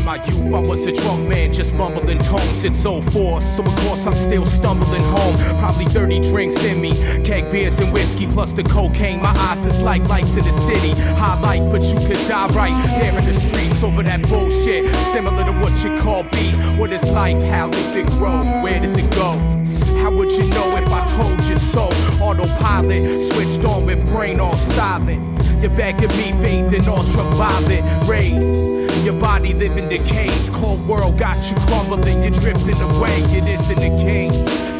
My youth, I was a drunk man, just mumbling tones. It's 04, so of course I'm still stumbling home. Probably 30 drinks in me, keg beers and whiskey, plus the cocaine. My eyes is like lights in the city. Highlight, but you could die right there in the streets over that bullshit. Similar to what you call beat. What is life? How does it grow? Where does it go? How would you know if I told you so? Autopilot, switched on with brain all silent. You're begging me, bathed in ultraviolet rays. Your body living decays. Cold world got you crumbling. You're drifting away. It isn't a game.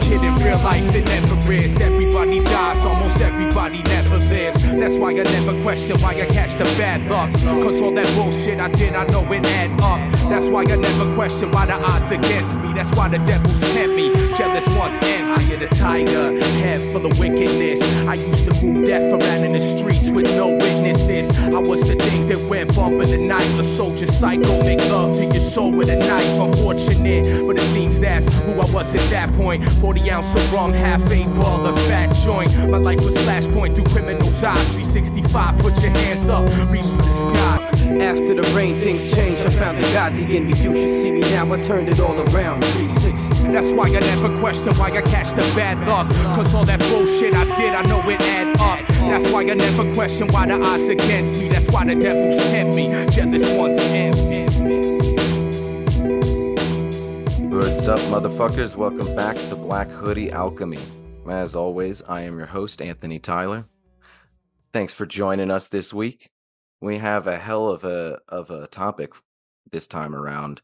Kid, in real life it never is. Everybody dies, almost everybody never lives. That's why I never question why I catch the bad luck. Cause all that bullshit I did, I know it add up. That's why I never question why the odds against me. That's why the devils tempt me. Jealous once and I am the tiger, head full of wickedness. I used to move death around in the streets with no witnesses. I was the thing that went bump in the night. A soldier psycho, make love to your soul with a knife. Unfortunate, but it seems that's who I was at that point. 40 ounce of rum, half a ball, a fat joint. My life was flashpoint through criminals' eyes. 365, put your hands up, reach for the sky. After the rain, things changed. I found the God in me. You should see me now. I turned it all around. 360. That's why I never question why I catch the bad luck. Cause all that bullshit I did, I know it add up. That's why I never question why the odds against me. That's why the devils tempt me. Jealous once and What's up, motherfuckers? Welcome back to Black Hoodie Alchemy. As always, I am your host, Anthony Tyler. Thanks for joining us this week. We have a hell of a topic this time around.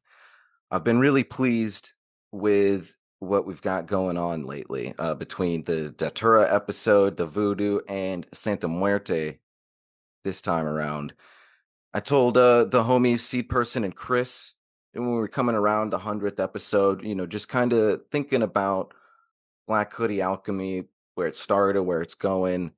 I've been really pleased with what we've got going on lately between the Datura episode, the Voodoo, and Santa Muerte this time around. I told the homies Seed Person and Chris, and when we were coming around the 100th episode, just kind of thinking about Black Hoodie Alchemy, where it started, where it's going,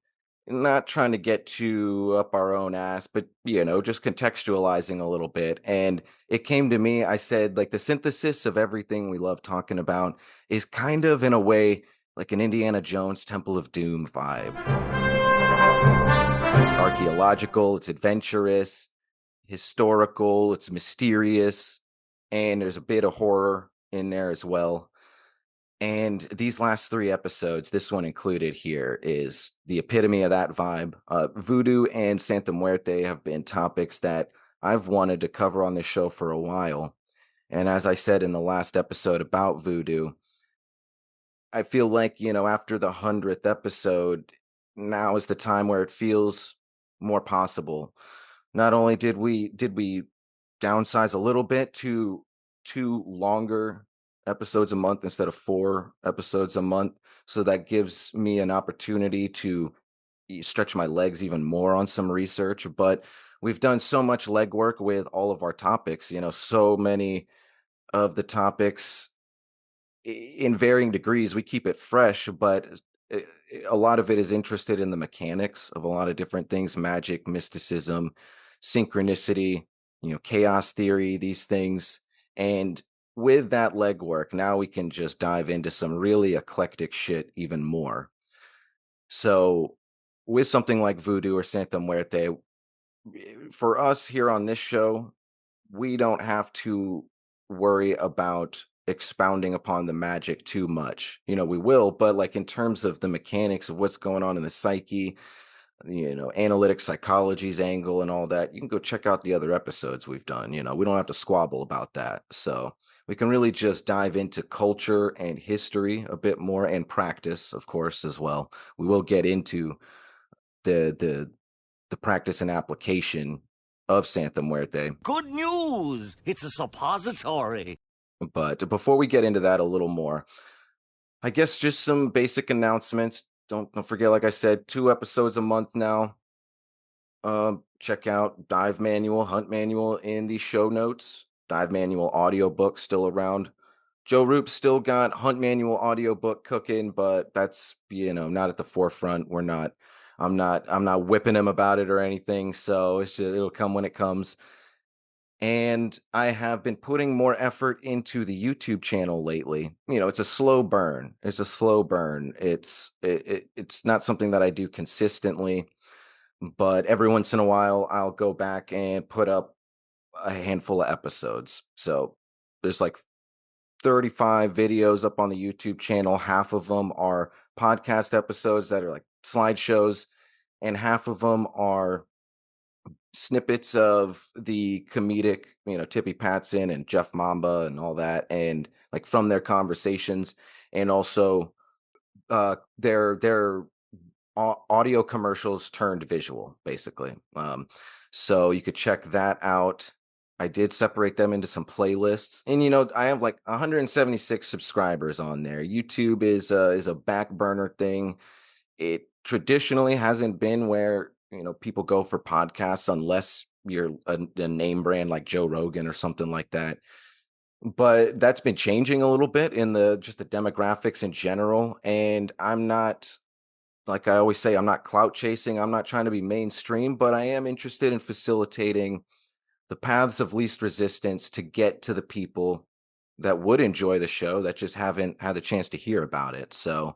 not trying to get too up our own ass, but, just contextualizing a little bit. And it came to me, I said, like, the synthesis of everything we love talking about is kind of, in a way, like an Indiana Jones Temple of Doom vibe. It's archaeological, it's adventurous, historical, it's mysterious, and there's a bit of horror in there as well. And these last 3 episodes, this one included here, is the epitome of that vibe. Voodoo and Santa Muerte have been topics that I've wanted to cover on this show for a while. And as I said in the last episode about Voodoo, I feel like, after the 100th episode, now is the time where it feels more possible. Not only did we downsize a little bit to 2 longer episodes a month instead of 4 episodes a month, so that gives me an opportunity to stretch my legs even more on some research. But we've done so much legwork with all of our topics, so many of the topics in varying degrees. We keep it fresh, but a lot of it is interested in the mechanics of a lot of different things: magic, mysticism, synchronicity, chaos theory, these things. And with that legwork, now we can just dive into some really eclectic shit even more. So with something like Voodoo or Santa Muerte, for us here on this show, we don't have to worry about expounding upon the magic too much. We will, but like in terms of the mechanics of what's going on in the psyche, analytic psychology's angle and all that, you can go check out the other episodes we've done. We don't have to squabble about that. So we can really just dive into culture and history a bit more, and practice, of course, as well. We will get into the practice and application of Santa Muerte. Good news! It's a suppository. But before we get into that a little more, I guess just some basic announcements. Don't forget, like I said, 2 episodes a month now. Check out Dive Manual, Hunt Manual in the show notes. Dive Manual audiobook still around. Joe Roop still got Hunt Manual audiobook cooking, but that's, not at the forefront. I'm not whipping him about it or anything, so it'll come when it comes. And I have been putting more effort into the YouTube channel lately. It's a slow burn. It's not something that I do consistently, but every once in a while I'll go back and put up a handful of episodes. So there's like 35 videos up on the YouTube channel. Half of them are podcast episodes that are like slideshows, and half of them are snippets of the comedic, Tippy Patson and Jeff Mamba and all that, and like from their conversations, and also their audio commercials turned visual, basically. So you could check that out. I did separate them into some playlists, and I have like 176 subscribers on there. YouTube is a back burner thing. It traditionally hasn't been where people go for podcasts unless you're a name brand like Joe Rogan or something like that. But that's been changing a little bit in the demographics in general. And I'm not, like I always say, I'm not clout chasing. I'm not trying to be mainstream, but I am interested in facilitating the paths of least resistance to get to the people that would enjoy the show that just haven't had the chance to hear about it. So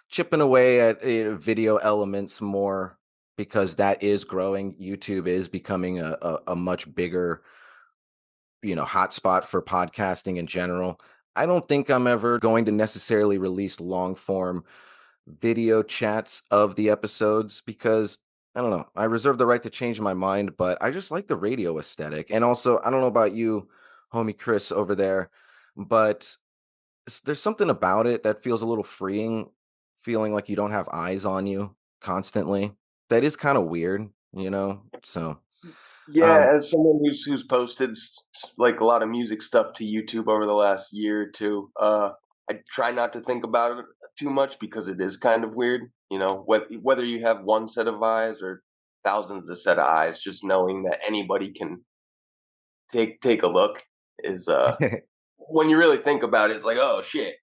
chipping away at video elements more, because that is growing. YouTube is becoming a much bigger, hotspot for podcasting in general. I don't think I'm ever going to necessarily release long form video chats of the episodes, because I don't know, I reserve the right to change my mind, but I just like the radio aesthetic. And also, I don't know about you, homie Chris over there, but there's something about it that feels a little freeing, feeling like you don't have eyes on you constantly. That is kind of weird. So Yeah, as someone who's posted like a lot of music stuff to YouTube over the last year or two, I try not to think about it too much because it is kind of weird. Whether you have one set of eyes or thousands of set of eyes, just knowing that anybody can take a look is when you really think about it, it's like, oh shit,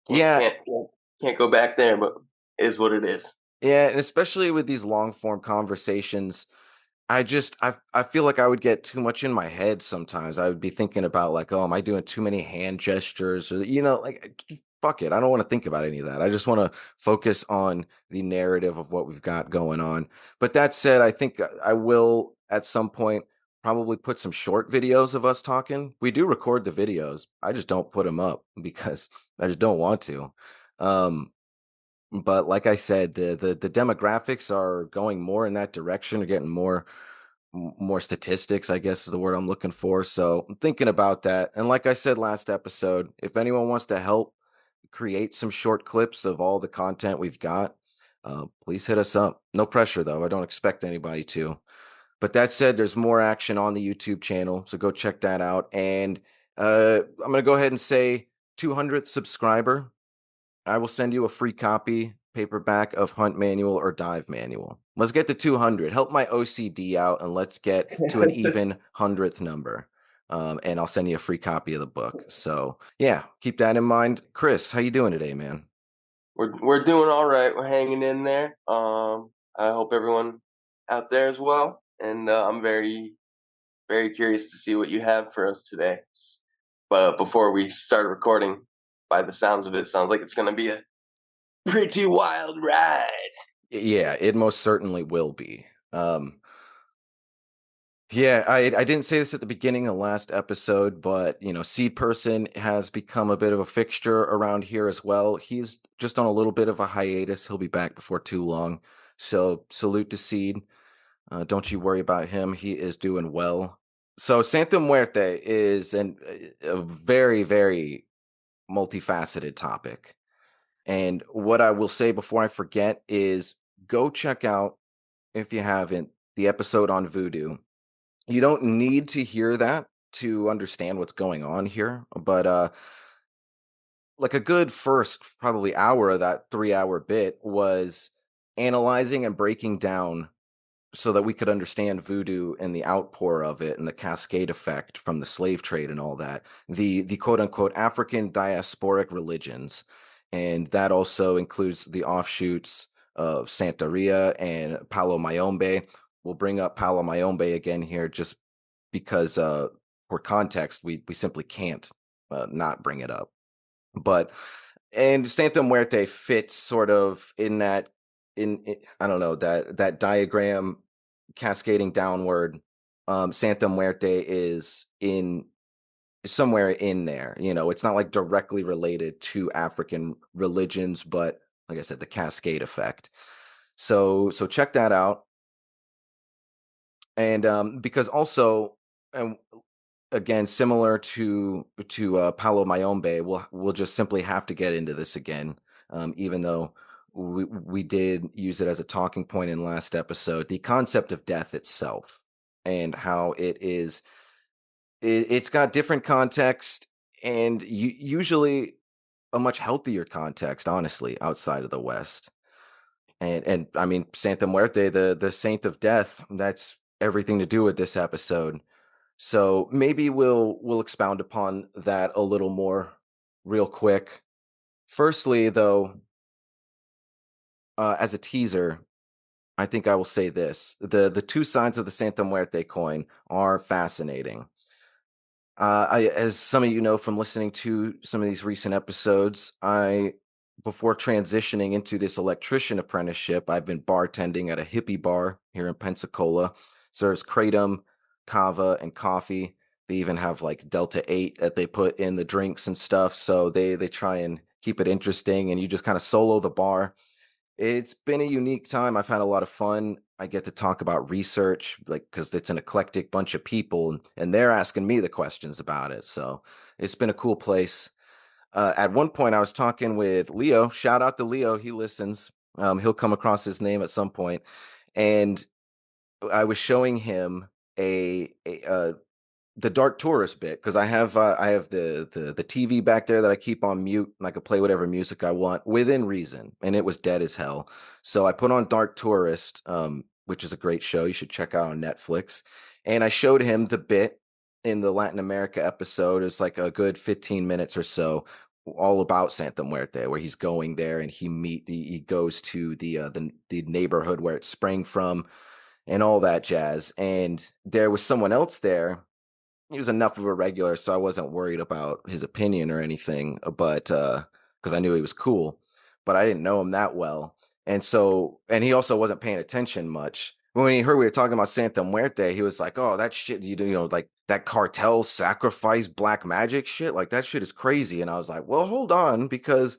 yeah, can't go back there, but it is what it is. yeah, and especially with these long form conversations, I feel like I would get too much in my head sometimes. I would be thinking about like, oh, am I doing too many hand gestures? Or like, fuck it. I don't want to think about any of that. I just want to focus on the narrative of what we've got going on. But that said, I think I will at some point probably put some short videos of us talking. We do record the videos. I just don't put them up because I just don't want to. But like I said, the demographics are going more in that direction. They're getting more statistics, I guess is the word I'm looking for. So I'm thinking about that. And like I said last episode, if anyone wants to help create some short clips of all the content we've got, please hit us up. No pressure though. I don't expect anybody to. But that said, there's more action on the YouTube channel, so go check that out. And I'm gonna go ahead and say 200th subscriber, I will send you a free copy, paperback of Hunt Manual or Dive Manual. Let's get to 200. Help my OCD out, and let's get to an even 100th number. And I'll send you a free copy of the book. So yeah, keep that in mind. Chris, how you doing today, man? We're doing all right. We're hanging in there. I hope everyone out there as well. And I'm very, very curious to see what you have for us today. But before we start recording, by the sounds of it, sounds like it's going to be a pretty wild ride. Yeah, it most certainly will be. Yeah, I didn't say this at the beginning of the last episode, but Seed Person has become a bit of a fixture around here as well. He's just on a little bit of a hiatus. He'll be back before too long. So salute to Seed. Don't you worry about him. He is doing well. So Santa Muerte is a very, very multifaceted topic. And what I will say before I forget is go check out, if you haven't, the episode on voodoo. You don't need to hear that to understand what's going on here, but like a good first probably hour of that 3-hour bit was analyzing and breaking down so that we could understand voodoo and the outpour of it and the cascade effect from the slave trade and all that, the quote unquote African diasporic religions. And that also includes the offshoots of Santeria and Palo Mayombe. We'll bring up Palo Mayombe again here just because for context, we simply can't not bring it up. And Santa Muerte fits sort of in that I don't know, that diagram cascading downward, Santa Muerte is in somewhere in there. It's not like directly related to African religions, but like I said, the cascade effect. So check that out. And because also, and again, similar to Paulo Mayombe, we'll just simply have to get into this again, even though we did use it as a talking point in last episode. The concept of death itself and how it's got different context and usually a much healthier context, honestly, outside of the West. And I mean, Santa Muerte, the saint of death, that's everything to do with this episode. So maybe we'll expound upon that a little more real quick. Firstly, though, as a teaser, I think I will say this: the two sides of the Santa Muerte coin are fascinating. As some of you know from listening to some of these recent episodes, before transitioning into this electrician apprenticeship, I've been bartending at a hippie bar here in Pensacola. Serves kratom, kava, and coffee. They even have like Delta 8 that they put in the drinks and stuff. So they try and keep it interesting, and you just kind of solo the bar. It's been a unique time. I've had a lot of fun. I get to talk about research, like, because it's an eclectic bunch of people, and they're asking me the questions about it. So it's been a cool place. At one point, I was talking with Leo. Shout out to Leo. He listens. He'll come across his name at some point. And I was showing him the Dark Tourist bit, because I have the TV back there that I keep on mute, and I can play whatever music I want within reason, and it was dead as hell. So I put on Dark Tourist, which is a great show you should check out on Netflix, and I showed him the bit in the Latin America episode. It's like a good 15 minutes or so, all about Santa Muerte, where he's going there and he goes to the neighborhood where it sprang from and all that jazz. And there was someone else there. He was enough of a regular, so I wasn't worried about his opinion or anything, but because I knew he was cool, but I didn't know him that well. And he also wasn't paying attention much. When he heard we were talking about Santa Muerte, he was like, "Oh, that shit, like that cartel sacrifice black magic shit, like that shit is crazy." And I was like, "Well, hold on, because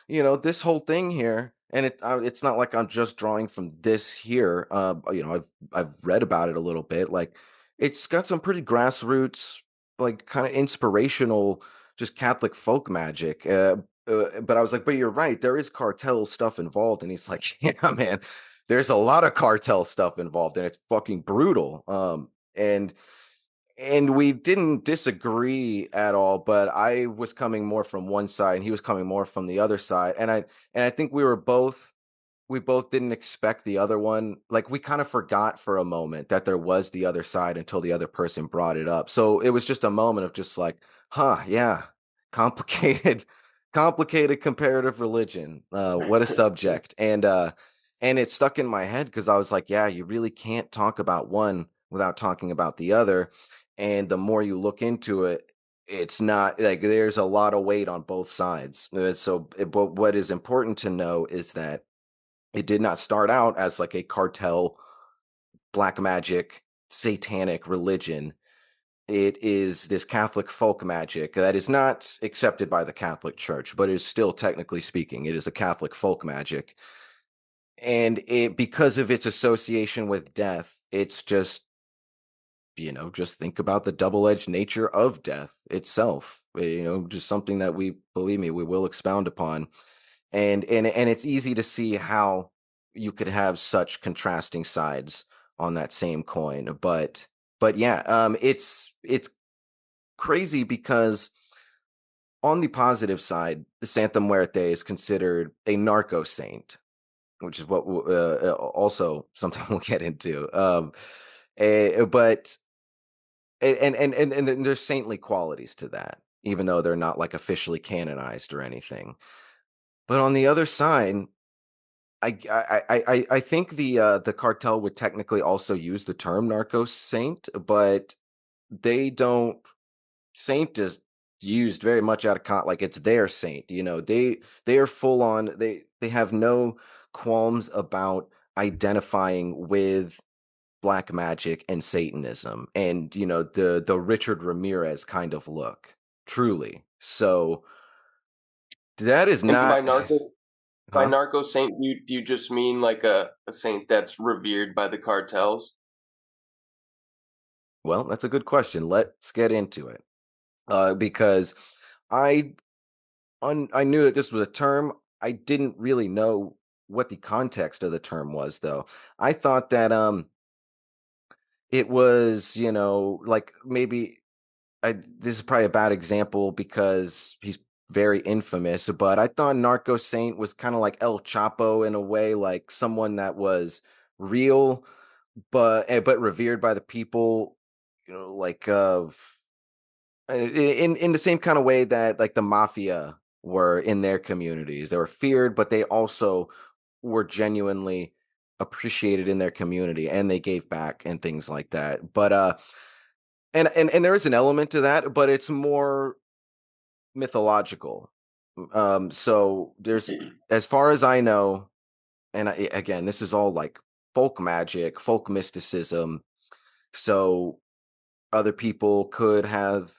this whole thing here, and it's not like I'm just drawing from this here. I've read about it a little bit, like." It's got some pretty grassroots, like kind of inspirational, just Catholic folk magic. But I was like, but you're right, there is cartel stuff involved. And he's like, yeah, man, there's a lot of cartel stuff involved, and it's fucking brutal. And we didn't disagree at all, but I was coming more from one side and he was coming more from the other side. And I think we both didn't expect the other one. Like, we kind of forgot for a moment that there was the other side until the other person brought it up. So it was just a moment of just like, huh, yeah, complicated, complicated comparative religion. What a subject. And it stuck in my head because I was like, yeah, you really can't talk about one without talking about the other. And the more you look into it, it's not like there's a lot of weight on both sides. But what is important to know is that it did not start out as like a cartel, black magic, satanic religion. It is this Catholic folk magic that is not accepted by the Catholic Church, but is still, technically speaking, it is a Catholic folk magic. And because of its association with death, it's just think about the double-edged nature of death itself. Just something that believe me, we will expound upon. And it's easy to see how you could have such contrasting sides on that same coin. But yeah, it's crazy because on the positive side, the Santa Muerte is considered a narco saint, which is what also something we'll get into. But and there's saintly qualities to that, even though they're not like officially canonized or anything. But on the other side, I think the cartel would technically also use the term narco saint, but they don't. Saint is used very much out of like it's their saint. They are full on. They have no qualms about identifying with black magic and Satanism, and the Richard Ramirez kind of look, truly. So that is And not, by huh? Narco Saint, do you just mean like a saint that's revered by the cartels? Well, that's a good question. Let's get into it. Because I I knew that this was a term. I didn't really know what the context of the term was, though. I thought that it was, like maybe this is probably a bad example because he's very infamous, but I thought Narco Saint was kind of like El Chapo in a way, like someone that was real but revered by the people, like in the same kind of way that like the mafia were in their communities. They were feared, but they also were genuinely appreciated in their community, and they gave back and things like that. But and there is an element to that, but it's more mythological. So there's, as far as I know, and again, this is all like folk magic, folk mysticism. So other people could have,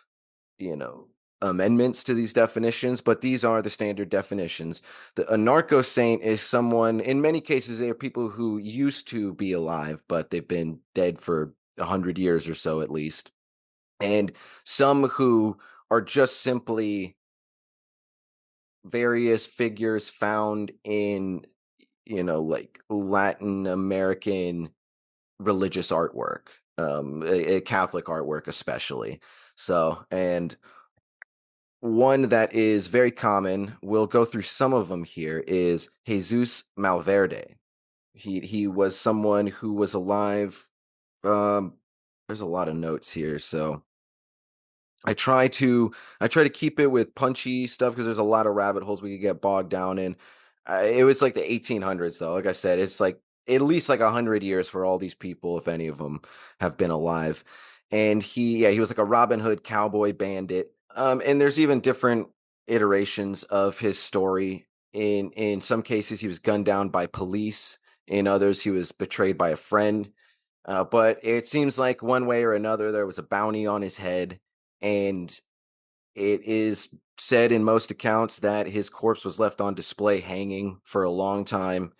you know, amendments to these definitions, but these are the standard definitions. A narco saint is someone, in many cases, they are people who used to be alive, but they've been dead for 100 years or so at least. And some who are just simply various figures found in, like Latin American religious artwork, a Catholic artwork especially. So, and one that is very common, we'll go through some of them here, is Jesus Malverde. He was someone who was alive. Um, there's a lot of notes here, so I try to keep it with punchy stuff because there's a lot of rabbit holes we could get bogged down in. It was like the 1800s, though. Like I said, it's like at least like 100 years for all these people, if any of them have been alive. And he was like a Robin Hood cowboy bandit. And there's even different iterations of his story. In some cases, he was gunned down by police. In others, he was betrayed by a friend. But it seems like one way or another, there was a bounty on his head, and it is said in most accounts that his corpse was left on display hanging for a long time,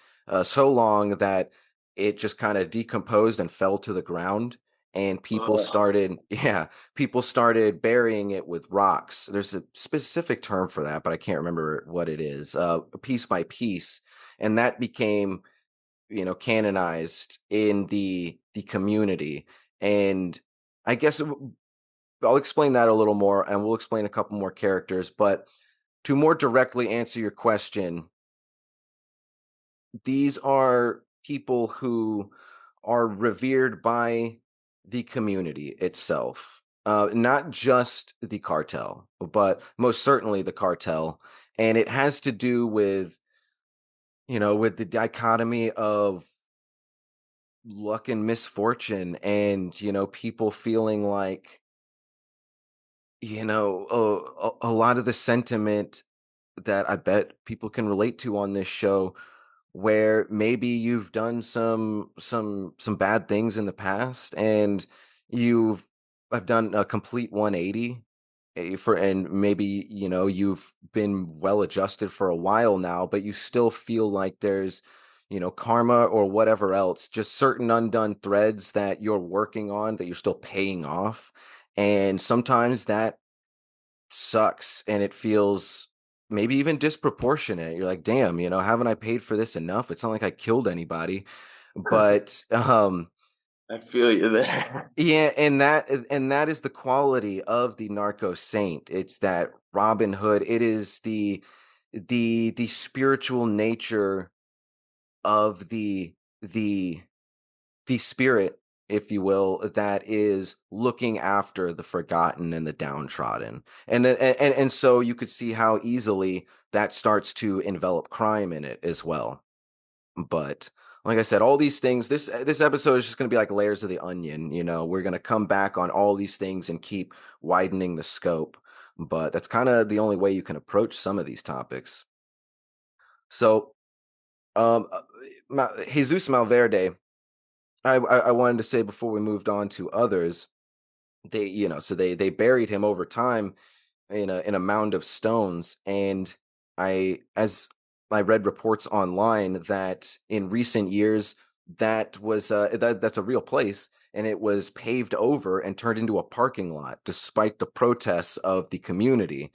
so long that it just kind of decomposed and fell to the ground. And people started burying it with rocks. There's a specific term for that, but I can't remember what it is. Piece by piece, and that became, canonized in the community. And I guess I'll explain that a little more, and we'll explain a couple more characters. But to more directly answer your question, these are people who are revered by the community itself, not just the cartel, but most certainly the cartel. And it has to do with, with the dichotomy of luck and misfortune, and, people feeling like, a lot of the sentiment that I bet people can relate to on this show, where maybe you've done some bad things in the past, and you've I've done a complete 180, and maybe, you've been well adjusted for a while now, but you still feel like there's, karma or whatever else, just certain undone threads that you're working on that you're still paying off. And sometimes that sucks, and it feels maybe even disproportionate. You're like, damn, haven't I paid for this enough? It's not like I killed anybody. But I feel you there. yeah, and that is the quality of the Narco Saint. It's that Robin Hood. It is the spiritual nature of the the spirit, if you will, that is looking after the forgotten and the downtrodden. And so you could see how easily that starts to envelop crime in it as well. But like I said, all these things, this episode is just going to be like layers of the onion. We're going to come back on all these things and keep widening the scope. But that's kind of the only way you can approach some of these topics. So Um, Jesus Malverde. I wanted to say before we moved on to others, so they buried him over time in a mound of stones, and as I read reports online that in recent years that's a real place, and it was paved over and turned into a parking lot despite the protests of the community,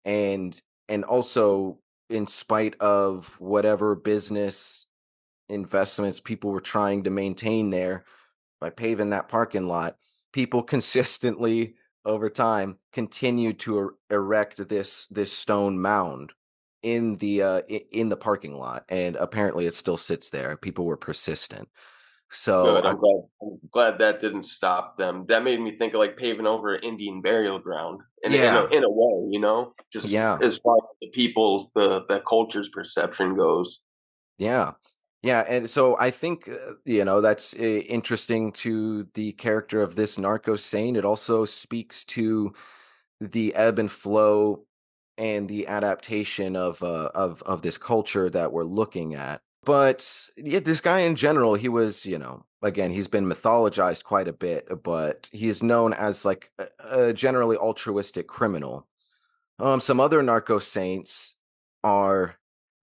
and also in spite of whatever business investments people were trying to maintain there by paving that parking lot. People consistently over time continued to erect this stone mound in the parking lot, and apparently it still sits there. People were persistent. So Good. I'm glad that didn't stop them. That made me think of like paving over an Indian burial ground yeah, in a way, you know, just yeah, as far as the people's the culture's perception goes. yeah. Yeah, and so I think that's interesting to the character of this Narco Saint. It also speaks to the ebb and flow and the adaptation of this culture that we're looking at. But yeah, this guy in general, he was, again, he's been mythologized quite a bit, but he is known as like a generally altruistic criminal. Some other narco saints are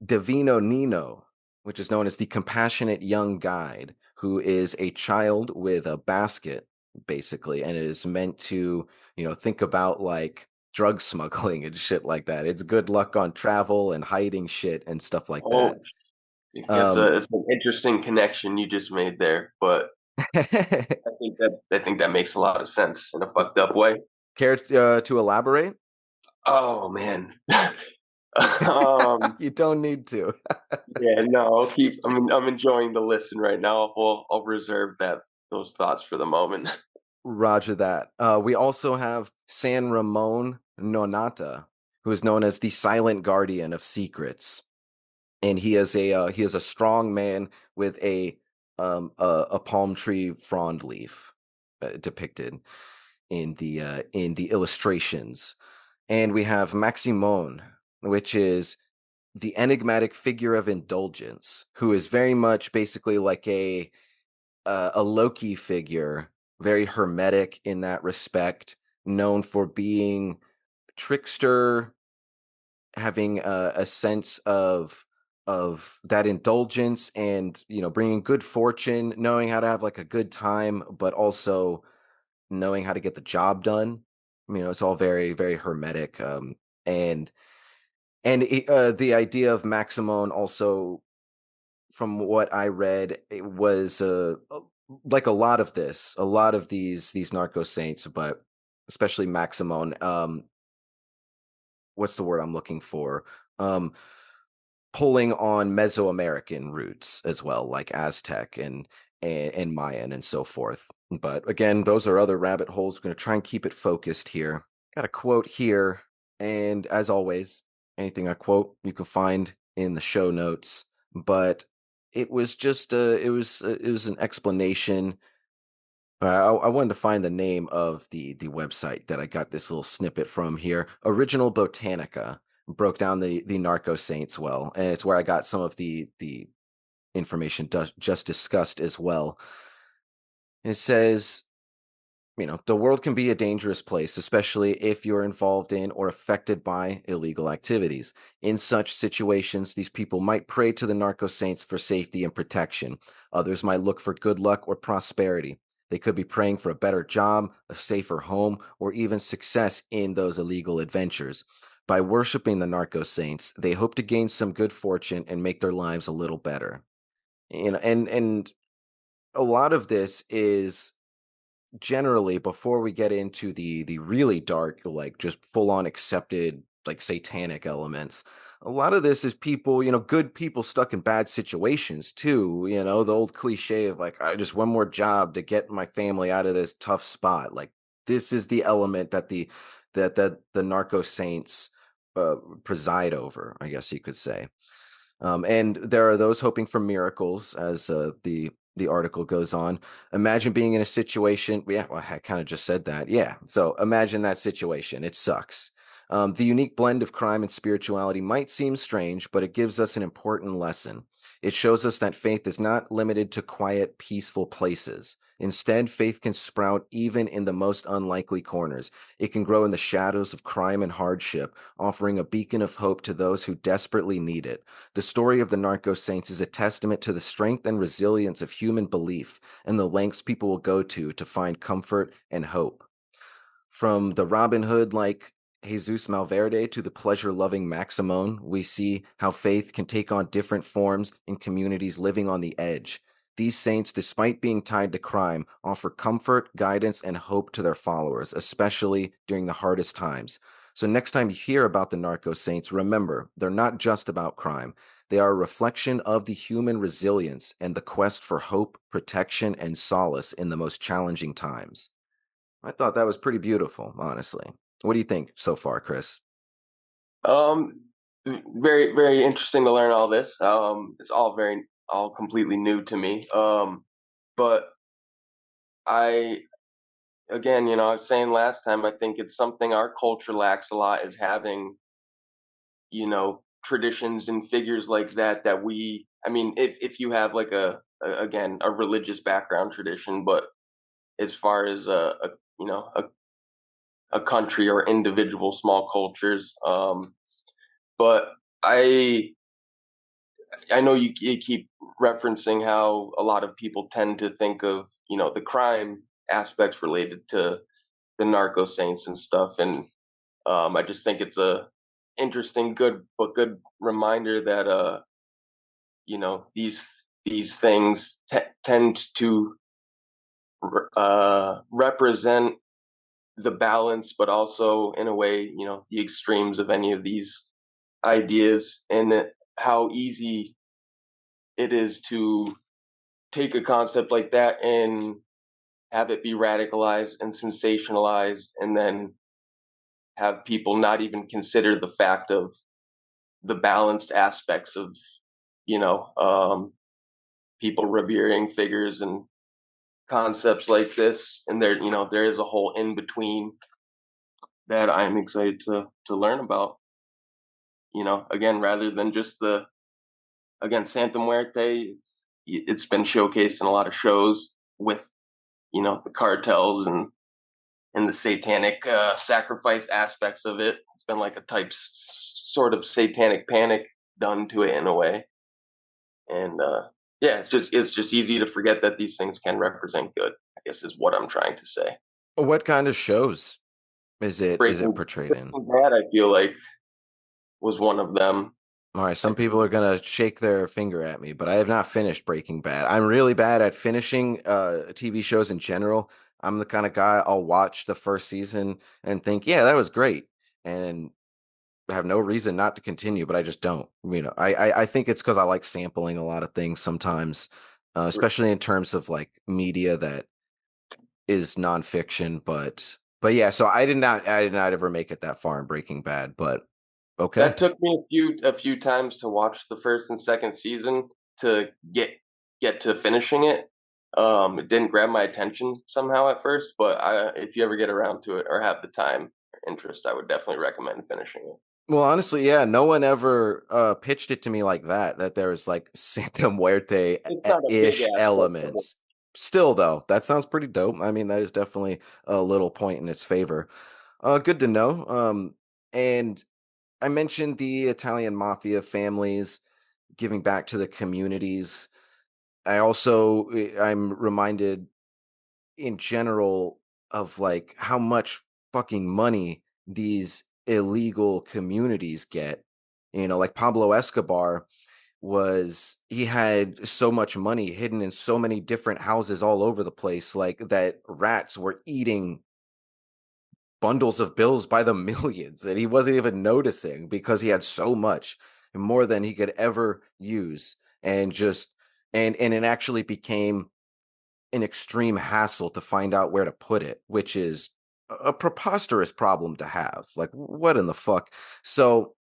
Divino Nino, which is known as the compassionate young guide, who is a child with a basket, basically, and it is meant to, think about like drug smuggling and shit like that. It's good luck on travel and hiding shit and stuff like that. Oh, Um, it's an interesting connection you just made there, but I think that makes a lot of sense in a fucked up way. care to elaborate? Oh man. um, You don't need to. yeah, no, I'm enjoying the listen right now. I'll reserve those thoughts for the moment. Roger that. We also have San Ramon Nonata, who is known as the Silent Guardian of Secrets, and he is a strong man with a palm tree frond leaf depicted in the illustrations, and we have Maximon, which is the enigmatic figure of indulgence, who is very much basically like a Loki figure, very hermetic in that respect, known for being trickster, having a sense of that indulgence, and bringing good fortune, knowing how to have like a good time, but also knowing how to get the job done. It's all very very hermetic, and the idea of Maximon also, from what I read, it was like a lot of these narco saints, but especially Maximon. What's the word I'm looking for? Um, Pulling on Mesoamerican roots as well, like Aztec and Mayan and so forth. But again, those are other rabbit holes. We're going to try and keep it focused here. Got a quote here, and as always, anything I quote you can find in the show notes. But it was just it was an explanation. I wanted to find the name of the website that I got this little snippet from here. Original Botanica broke down the Narco Saints well, and it's where I got some of the information just discussed as well. It says, the world can be a dangerous place, especially if you're involved in or affected by illegal activities. In such situations, these people might pray to the narco saints for safety and protection. Others might look for good luck or prosperity. They could be praying for a better job, a safer home, or even success in those illegal adventures. By worshiping the narco saints, they hope to gain some good fortune and make their lives a little better. And a lot of this is generally, before we get into the really dark, like just full on accepted like satanic elements, a lot of this is people, good people stuck in bad situations too. The old cliche of like, I just one more job to get my family out of this tough spot. Like, this is the element that the narco saints preside over, I guess you could say. And there are those hoping for miracles, as the article goes on. Imagine being in a situation. Yeah, well, I kind of just said that. Yeah. So imagine that situation. It sucks. The unique blend of crime and spirituality might seem strange, but it gives us an important lesson. It shows us that faith is not limited to quiet, peaceful places. Instead, faith can sprout even in the most unlikely corners. It can grow in the shadows of crime and hardship, offering a beacon of hope to those who desperately need it. The story of the Narco Saints is a testament to the strength and resilience of human belief and the lengths people will go to find comfort and hope. From the Robin Hood like Jesus Malverde to the pleasure loving Maximone, we see how faith can take on different forms in communities living on the edge. These saints, despite being tied to crime, offer comfort, guidance, and hope to their followers, especially during the hardest times. So, next time you hear about the Narco Saints, remember they're not just about crime. They are a reflection of the human resilience and the quest for hope, protection, and solace in the most challenging times. I thought that was pretty beautiful, honestly. What do you think so far, Chris? Um, very, very interesting to learn all this. It's all completely new to me. But I, again, I was saying last time, I think it's something our culture lacks a lot is having, traditions and figures like that, I mean, if you have like again, a religious background tradition, but as far as a country or individual small cultures, but I I know you keep referencing how a lot of people tend to think of, the crime aspects related to the Narco Saints and stuff, and I just think it's a interesting, good reminder that these things tend to represent the balance, but also in a way, the extremes of any of these ideas, and how easy it is to take a concept like that and have it be radicalized and sensationalized, and then have people not even consider the fact of the balanced aspects of, you know, um, people revering figures and concepts like this. And there is a whole in between that I'm excited to learn about. Again, rather than just Santa Muerte, it's been showcased in a lot of shows with the cartels and the satanic sacrifice aspects of it. It's been like a sort of satanic panic done to it in a way, and yeah, it's just easy to forget that these things can represent good, I guess, is what I'm trying to say. What kind of shows is it portrayed in? Breaking Bad, I feel like, was one of them. All right, some people are gonna shake their finger at me, but I have not finished Breaking Bad. I'm really bad at finishing TV shows in general. I'm the kind of guy I'll watch the first season and think, yeah, that was great, and have no reason not to continue, but I just don't. I think it's because I like sampling a lot of things sometimes, especially in terms of like media that is nonfiction. But yeah, so I did not ever make it that far in Breaking Bad, but okay. That took me a few times to watch the first and second season to get to finishing it. It didn't grab my attention somehow at first, but if you ever get around to it or have the time or interest, I would definitely recommend finishing it. Well, honestly, yeah, no one ever pitched it to me like that. That there was like Santa Muerte It's not a big ish aspect of it. elements. Still, though, that sounds pretty dope. I mean, that is definitely a little point in its favor. Good to know. And I mentioned the Italian mafia families giving back to the communities. I'm reminded in general of like how much fucking money these illegal communities get. Like Pablo Escobar he had so much money hidden in so many different houses all over the place, like that rats were eating bundles of bills by the millions and he wasn't even noticing because he had so much, more than he could ever use, and just and it actually became an extreme hassle to find out where to put it, which is a preposterous problem to have. Like, what in the fuck? So,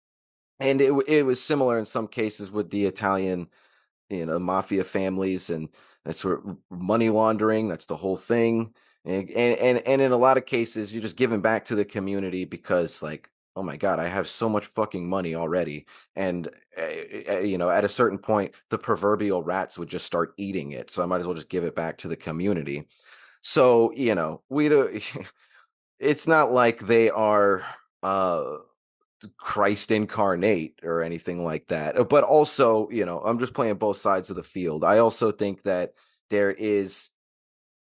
and it was similar in some cases with the Italian, mafia families, and that's where money laundering. That's the whole thing. And in a lot of cases, you're just giving back to the community because, like, oh my God, I have so much fucking money already. And, at a certain point, the proverbial rats would just start eating it. So I might as well just give it back to the community. So, we do, it's not like they are uh, Christ incarnate or anything like that. But also, I'm just playing both sides of the field. I also think that there is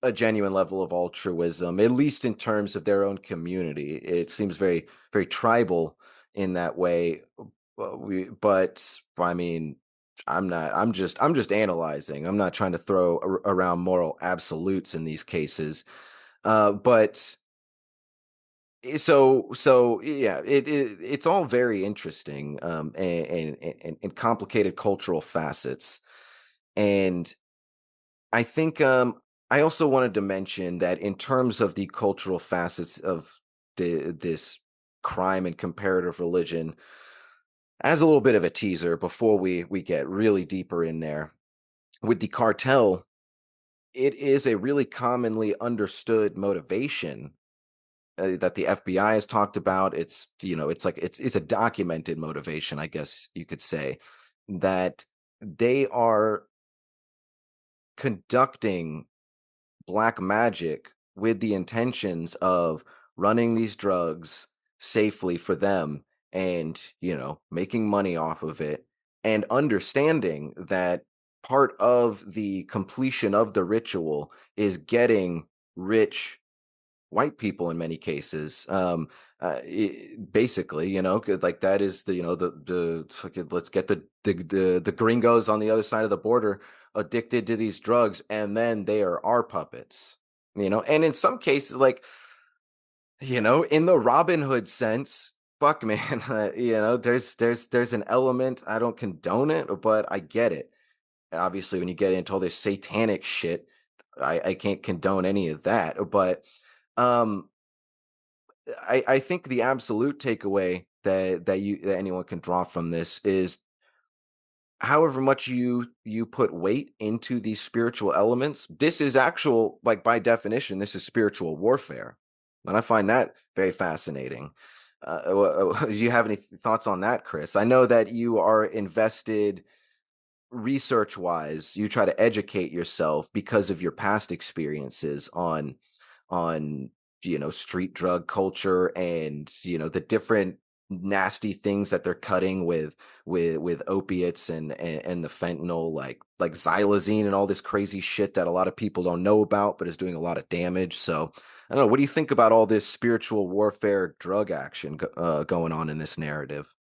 a genuine level of altruism, at least in terms of their own community. It seems very, very tribal in that way. But I mean, I'm just analyzing. I'm not trying to throw around moral absolutes in these cases. But so yeah, it's all very interesting, and complicated cultural facets. And I think I also wanted to mention that in terms of the cultural facets of this crime and comparative religion, as a little bit of a teaser before we get really deeper in there, with the cartel, it is a really commonly understood motivation that the FBI has talked about. It's it's like it's a documented motivation, I guess you could say, that they are conducting black magic with the intentions of running these drugs safely for them and, making money off of it, and understanding that part of the completion of the ritual is getting rich white people in many cases, basically, 'cause, like, that is the fucking, let's get the gringos on the other side of the border addicted to these drugs, and then they are our puppets, and in some cases, like, in the Robin Hood sense, fuck, man. There's an element. I don't condone it, but I get it. And obviously, when you get into all this satanic shit, I can't condone any of that, but um I think the absolute takeaway that anyone can draw from this is, however much you put weight into these spiritual elements, this is actual, like, by definition, this is spiritual warfare. And I find that very fascinating. Do you have any thoughts on that, Chris? I know that you are invested research wise. You try to educate yourself because of your past experiences on street drug culture, and the different nasty things that they're cutting with opiates and the fentanyl, like xylazine and all this crazy shit that a lot of people don't know about but is doing a lot of damage. So I don't know, what do you think about all this spiritual warfare drug action going on in this narrative?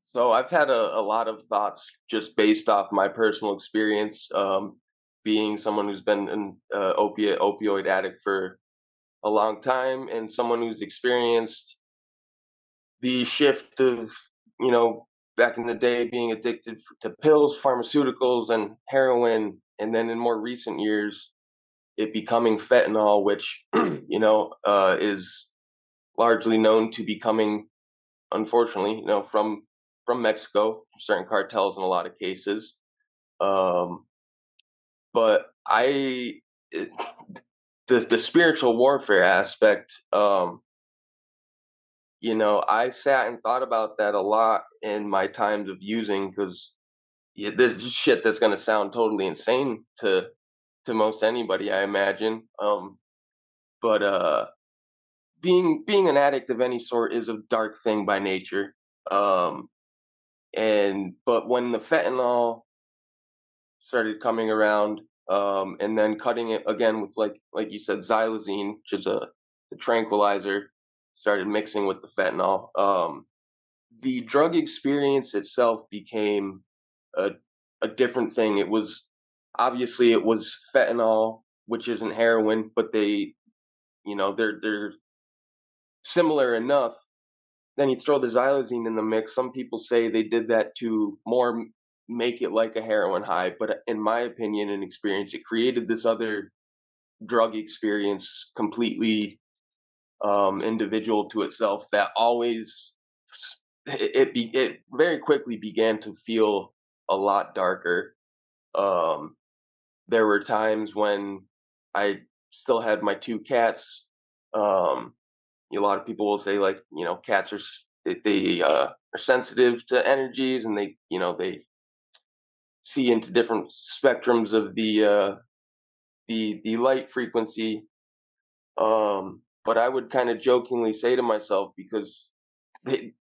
So I've had a lot of thoughts just based off my personal experience, being someone who's been an opioid addict for a long time, and someone who's experienced the shift of, you know, back in the day being addicted to pills, pharmaceuticals, and heroin, and then in more recent years, it becoming fentanyl, which is largely known to be coming, unfortunately, from Mexico, certain cartels in a lot of cases. Um, but it, the spiritual warfare aspect, I sat and thought about that a lot in my times of using, because this is shit that's gonna sound totally insane to most anybody, I imagine. But being an addict of any sort is a dark thing by nature. Um, but when the fentanyl started coming around, and then cutting it again with, like you said, xylazine, which is the tranquilizer, started mixing with the fentanyl. The drug experience itself became a a different thing. It was fentanyl, which isn't heroin, but they're similar enough. Then you throw the xylazine in the mix. Some people say they did that to more make it like a heroin high, but in my opinion and experience, it created this other drug experience completely individual to itself that always it very quickly began to feel a lot darker. Um, there were times when I still had my two cats. A lot of people will say, like, cats are they are sensitive to energies, and they see into different spectrums of the light frequency. But I would kind of jokingly say to myself, because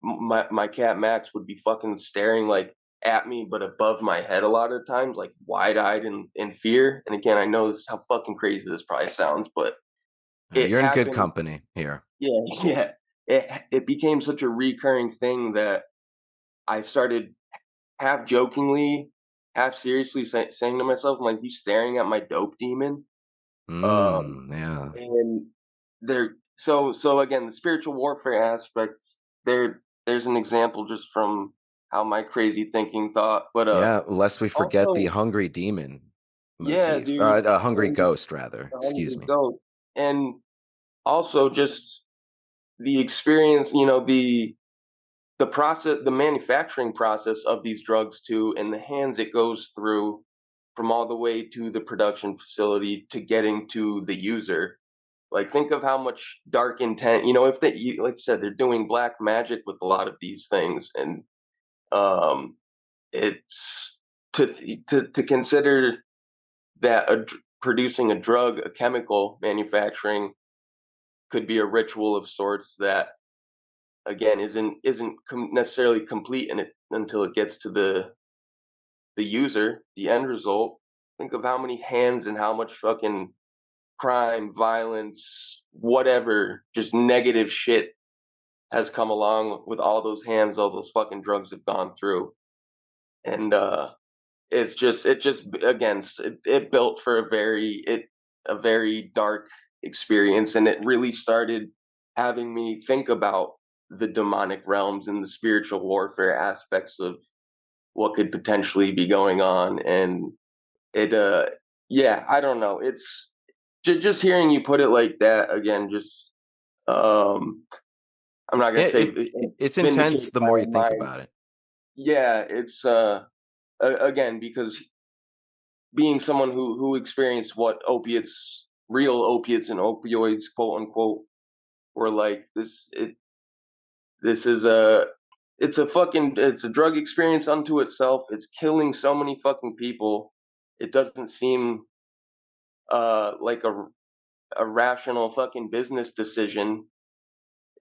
my cat Max would be fucking staring like at me, but above my head a lot of times, like wide eyed in fear. And again, I know this how fucking crazy this probably sounds, but it You're in good happened. company here. Yeah, yeah. It became such a recurring thing that I started half jokingly, half seriously saying to myself, I'm like, "You staring at my dope demon?" Um, Yeah. and there, so again, the spiritual warfare aspects. There's an example just from how my crazy thinking thought, but Yeah, lest we forget the also, hungry demon yeah, motif. dude, A hungry and ghost, rather. the Excuse hungry me. goat, and also just the experience, the process, the manufacturing process of these drugs too, and the hands it goes through from all the way to the production facility to getting to the user. Like, think of how much dark intent, if like you said, they're doing black magic with a lot of these things, and um, it's to consider that producing a drug, a chemical manufacturing, could be a ritual of sorts that again isn't necessarily complete in it until it gets to the user, the end result. Think of how many hands and how much fucking crime, violence, whatever, just negative shit has come along with all those hands, all those fucking drugs have gone through. And it just again, it built for a very dark experience, and it really started having me think about the demonic realms and the spiritual warfare aspects of what could potentially be going on. And it yeah, I don't know, it's just hearing you put it like that again, just um I'm not gonna Yeah, say it's vindicate intense the my more you own think mind. about it. Yeah, it's again, because being someone who experienced what opiates, real opiates and opioids, quote unquote, were like, this is it's a drug experience unto itself. It's killing so many fucking people. It doesn't seem like a rational fucking business decision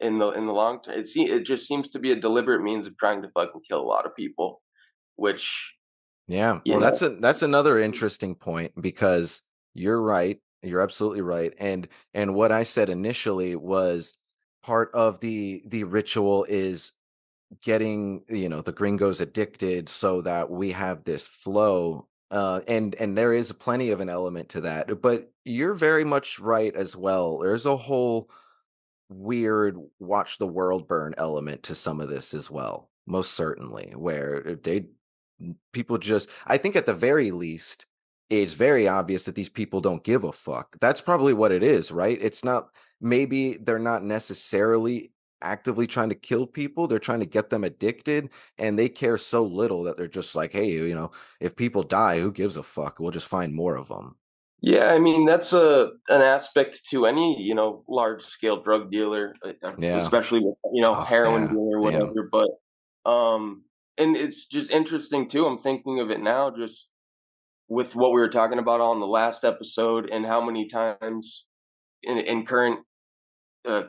in the long term. It just seems to be a deliberate means of trying to fucking kill a lot of people, which Yeah. you Well, know, that's another interesting point, because you're right. You're absolutely right. And what I said initially was part of the ritual is getting, the gringos addicted so that we have this flow. And there is plenty of an element to that. But you're very much right as well. There's a whole weird watch the world burn element to some of this as well, most certainly, where people just, I think at the very least, it's very obvious that these people don't give a fuck. That's probably what it is, right? It's not, maybe they're not necessarily actively trying to kill people, they're trying to get them addicted, and they care so little that they're just like, hey, if people die, who gives a fuck, we'll just find more of them. yeah, I mean, that's an aspect to any, large scale drug dealer, Yeah. especially with, Oh heroin yeah, dealer or damn. whatever. But and it's just interesting too. I'm thinking of it now, just with what we were talking about on the last episode, and how many times in current,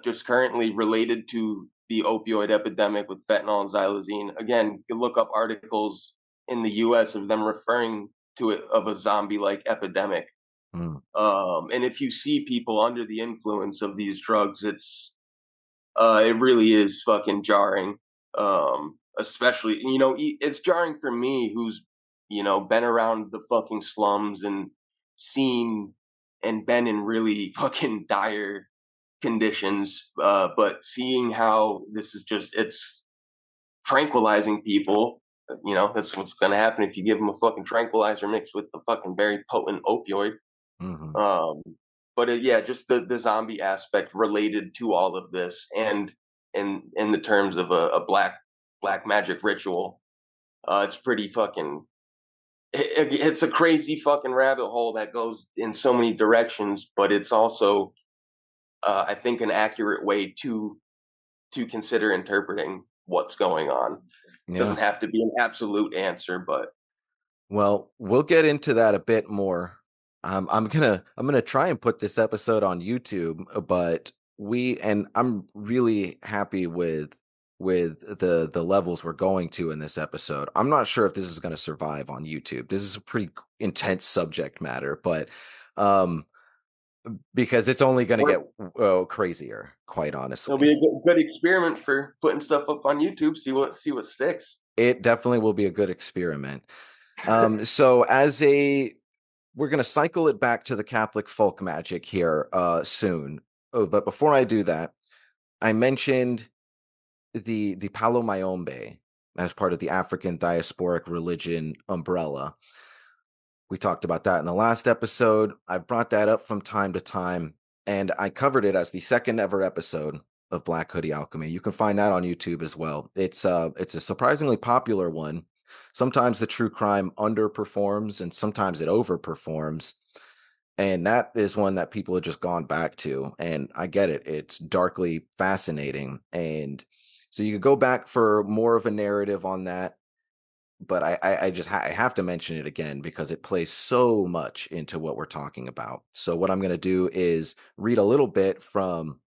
just currently related to the opioid epidemic with fentanyl and xylazine. Again, you look up articles in the U.S. of them referring to it of a zombie-like epidemic. Mm. And if you see people under the influence of these drugs, it really is fucking jarring. Especially, it's jarring for me, who's been around the fucking slums and seen and been in really fucking dire conditions. But seeing how this is just it's tranquilizing people. That's what's gonna happen if you give them a fucking tranquilizer mixed with the fucking very potent opioid. Hmm. Um, but yeah, just the zombie aspect related to all of this, and in the terms of a black magic ritual, it's pretty fucking. It's a crazy fucking rabbit hole that goes in so many directions, but it's also, I think, an accurate way to consider interpreting what's going on. It Yeah. doesn't have to be an absolute answer, but Well, we'll get into that a bit more. I'm gonna try and put this episode on YouTube, but I'm really happy with the levels we're going to in this episode. I'm not sure if this is going to survive on YouTube. This is a pretty intense subject matter, but um, because it's only going to get crazier, quite honestly. it'll be a good experiment for putting stuff up on YouTube. See what sticks. It definitely will be a good experiment. So we're going to cycle it back to the Catholic folk magic here soon. Oh, but before I do that, I mentioned the Palo Mayombe as part of the African diasporic religion umbrella. We talked about that in the last episode. I've brought that up from time to time, and I covered it as the second ever episode of Black Hoodie Alchemy. You can find that on YouTube as well. It's a surprisingly popular one. Sometimes the true crime underperforms and sometimes it overperforms. And that is one that people have just gone back to. And I get it. It's darkly fascinating. And so you could go back for more of a narrative on that. But I have to mention it again because it plays so much into what we're talking about. So what I'm going to do is read a little bit from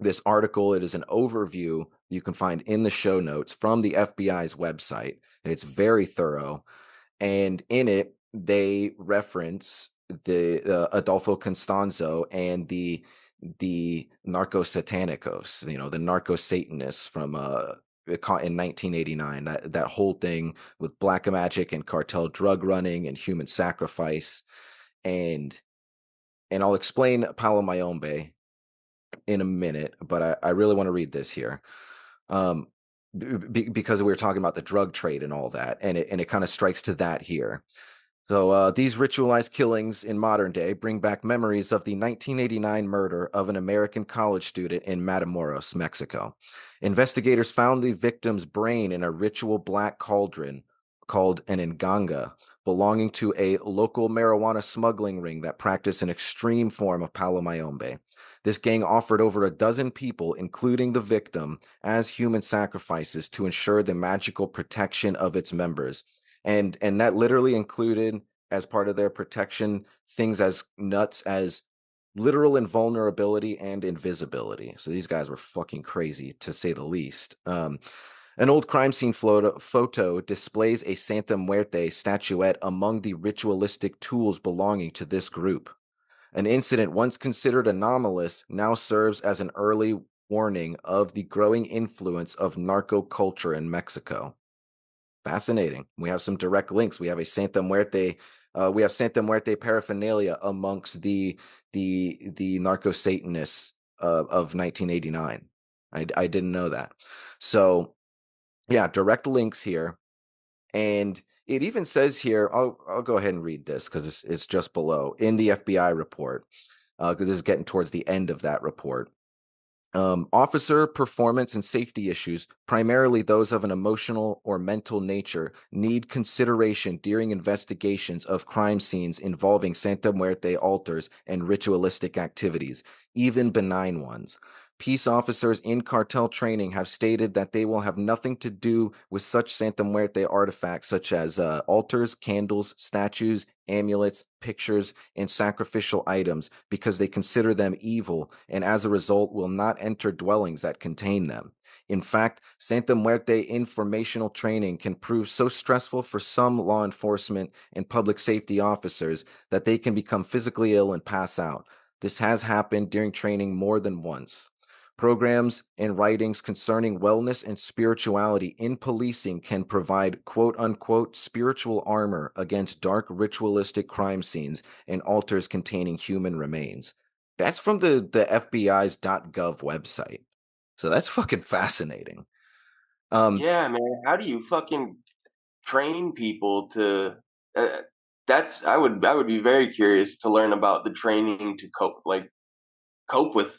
this article. It is an overview you can find in the show notes from the FBI's website. It's very thorough. And in it, they reference the Adolfo Constanzo and the Narco Satanicos, the Narco Satanists from in 1989, that whole thing with black magic and cartel drug running and human sacrifice. And I'll explain Palo Mayombe in a minute, but I really want to read this here. Because we were talking about the drug trade and all that, and it kind of strikes to that here. So these ritualized killings in modern day bring back memories of the 1989 murder of an American college student in Matamoros, Mexico. Investigators found the victim's brain in a ritual black cauldron called an nganga, belonging to a local marijuana smuggling ring that practiced an extreme form of Palo Mayombe. This gang offered over a dozen people, including the victim, as human sacrifices to ensure the magical protection of its members. And that literally included, as part of their protection, things as nuts as literal invulnerability and invisibility. So these guys were fucking crazy, to say the least. An old crime scene photo displays a Santa Muerte statuette among the ritualistic tools belonging to this group. An incident once considered anomalous now serves as an early warning of the growing influence of narco culture in Mexico. Fascinating. We have some direct links. We have a Santa Muerte. We have Santa Muerte paraphernalia amongst the Narco Satanists of 1989. I didn't know that. So, yeah, direct links here, and it even says here. I'll go ahead and read this because it's just below in the FBI report. Because this is getting towards the end of that report. Officer performance and safety issues, primarily those of an emotional or mental nature, need consideration during investigations of crime scenes involving Santa Muerte altars and ritualistic activities, even benign ones. Peace officers in cartel training have stated that they will have nothing to do with such Santa Muerte artifacts such as altars, candles, statues, amulets, pictures, and sacrificial items because they consider them evil and as a result will not enter dwellings that contain them. In fact, Santa Muerte informational training can prove so stressful for some law enforcement and public safety officers that they can become physically ill and pass out. This has happened during training more than once. Programs and writings concerning wellness and spirituality in policing can provide quote-unquote spiritual armor against dark ritualistic crime scenes and altars containing human remains. That's from the FBI's .gov website. So that's fucking fascinating. Yeah, man. How do you fucking train people to? I would be very curious to learn about the training to cope with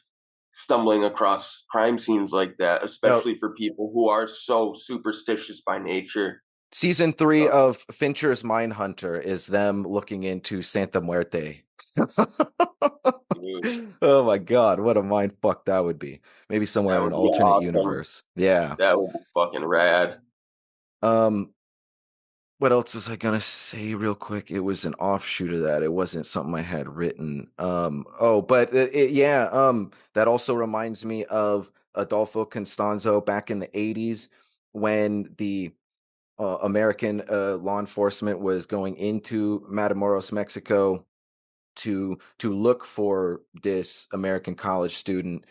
stumbling across crime scenes like that, especially for people who are so superstitious by nature. Season 3 of Fincher's Mindhunter is them looking into Santa Muerte. Oh my god, what a mind fuck that would be. Maybe somewhere That in an would be alternate awesome. universe. Yeah. That would be fucking rad. Um, what else was I gonna say real quick? It was an offshoot of that. It wasn't something I had written. That also reminds me of Adolfo Constanzo back in the 80s when the American law enforcement was going into Matamoros, Mexico to look for this American college student.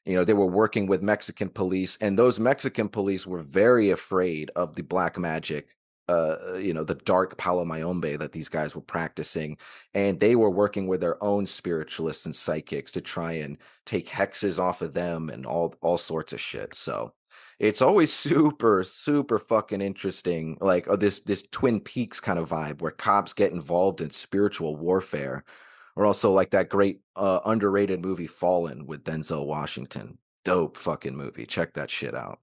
They were working with Mexican police, and those Mexican police were very afraid of the black magic, the dark Palo Mayombe that these guys were practicing. And they were working with their own spiritualists and psychics to try and take hexes off of them and all sorts of shit. So it's always super, super fucking interesting. Like this Twin Peaks kind of vibe where cops get involved in spiritual warfare, or also like that great underrated movie Fallen with Denzel Washington. Dope fucking movie. Check that shit out.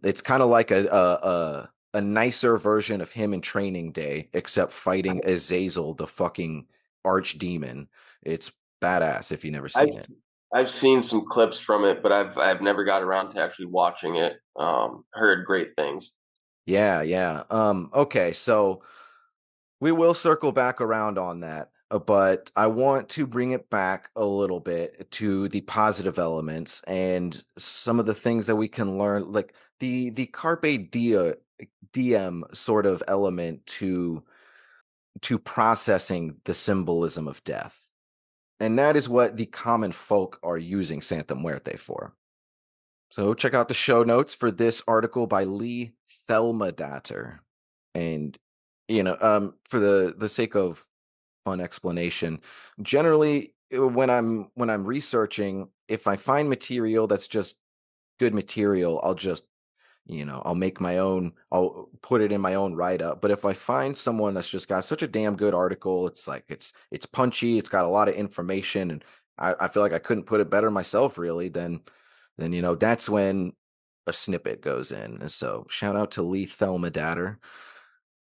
It's kind of like a nicer version of him in Training Day, except fighting Azazel, the fucking archdemon. It's badass if you've never I've seen it. I've seen some clips from it, but I've never got around to actually watching it. Heard great things. Yeah, yeah. Okay, so we will circle back around on that, but I want to bring it back a little bit to the positive elements and some of the things that we can learn, like the diem sort of element to processing the symbolism of death. And that is what the common folk are using Santa Muerte for. So check out the show notes for this article by Lee Thelmadatter. And for the sake of fun explanation, generally when I'm researching, if I find material that's just good material, I'll make my own, I'll put it in my own write up. But if I find someone that's just got such a damn good article, it's like it's punchy, it's got a lot of information, and I feel like I couldn't put it better myself, really, then that's when a snippet goes in. And so shout out to Lee Thelmadatter.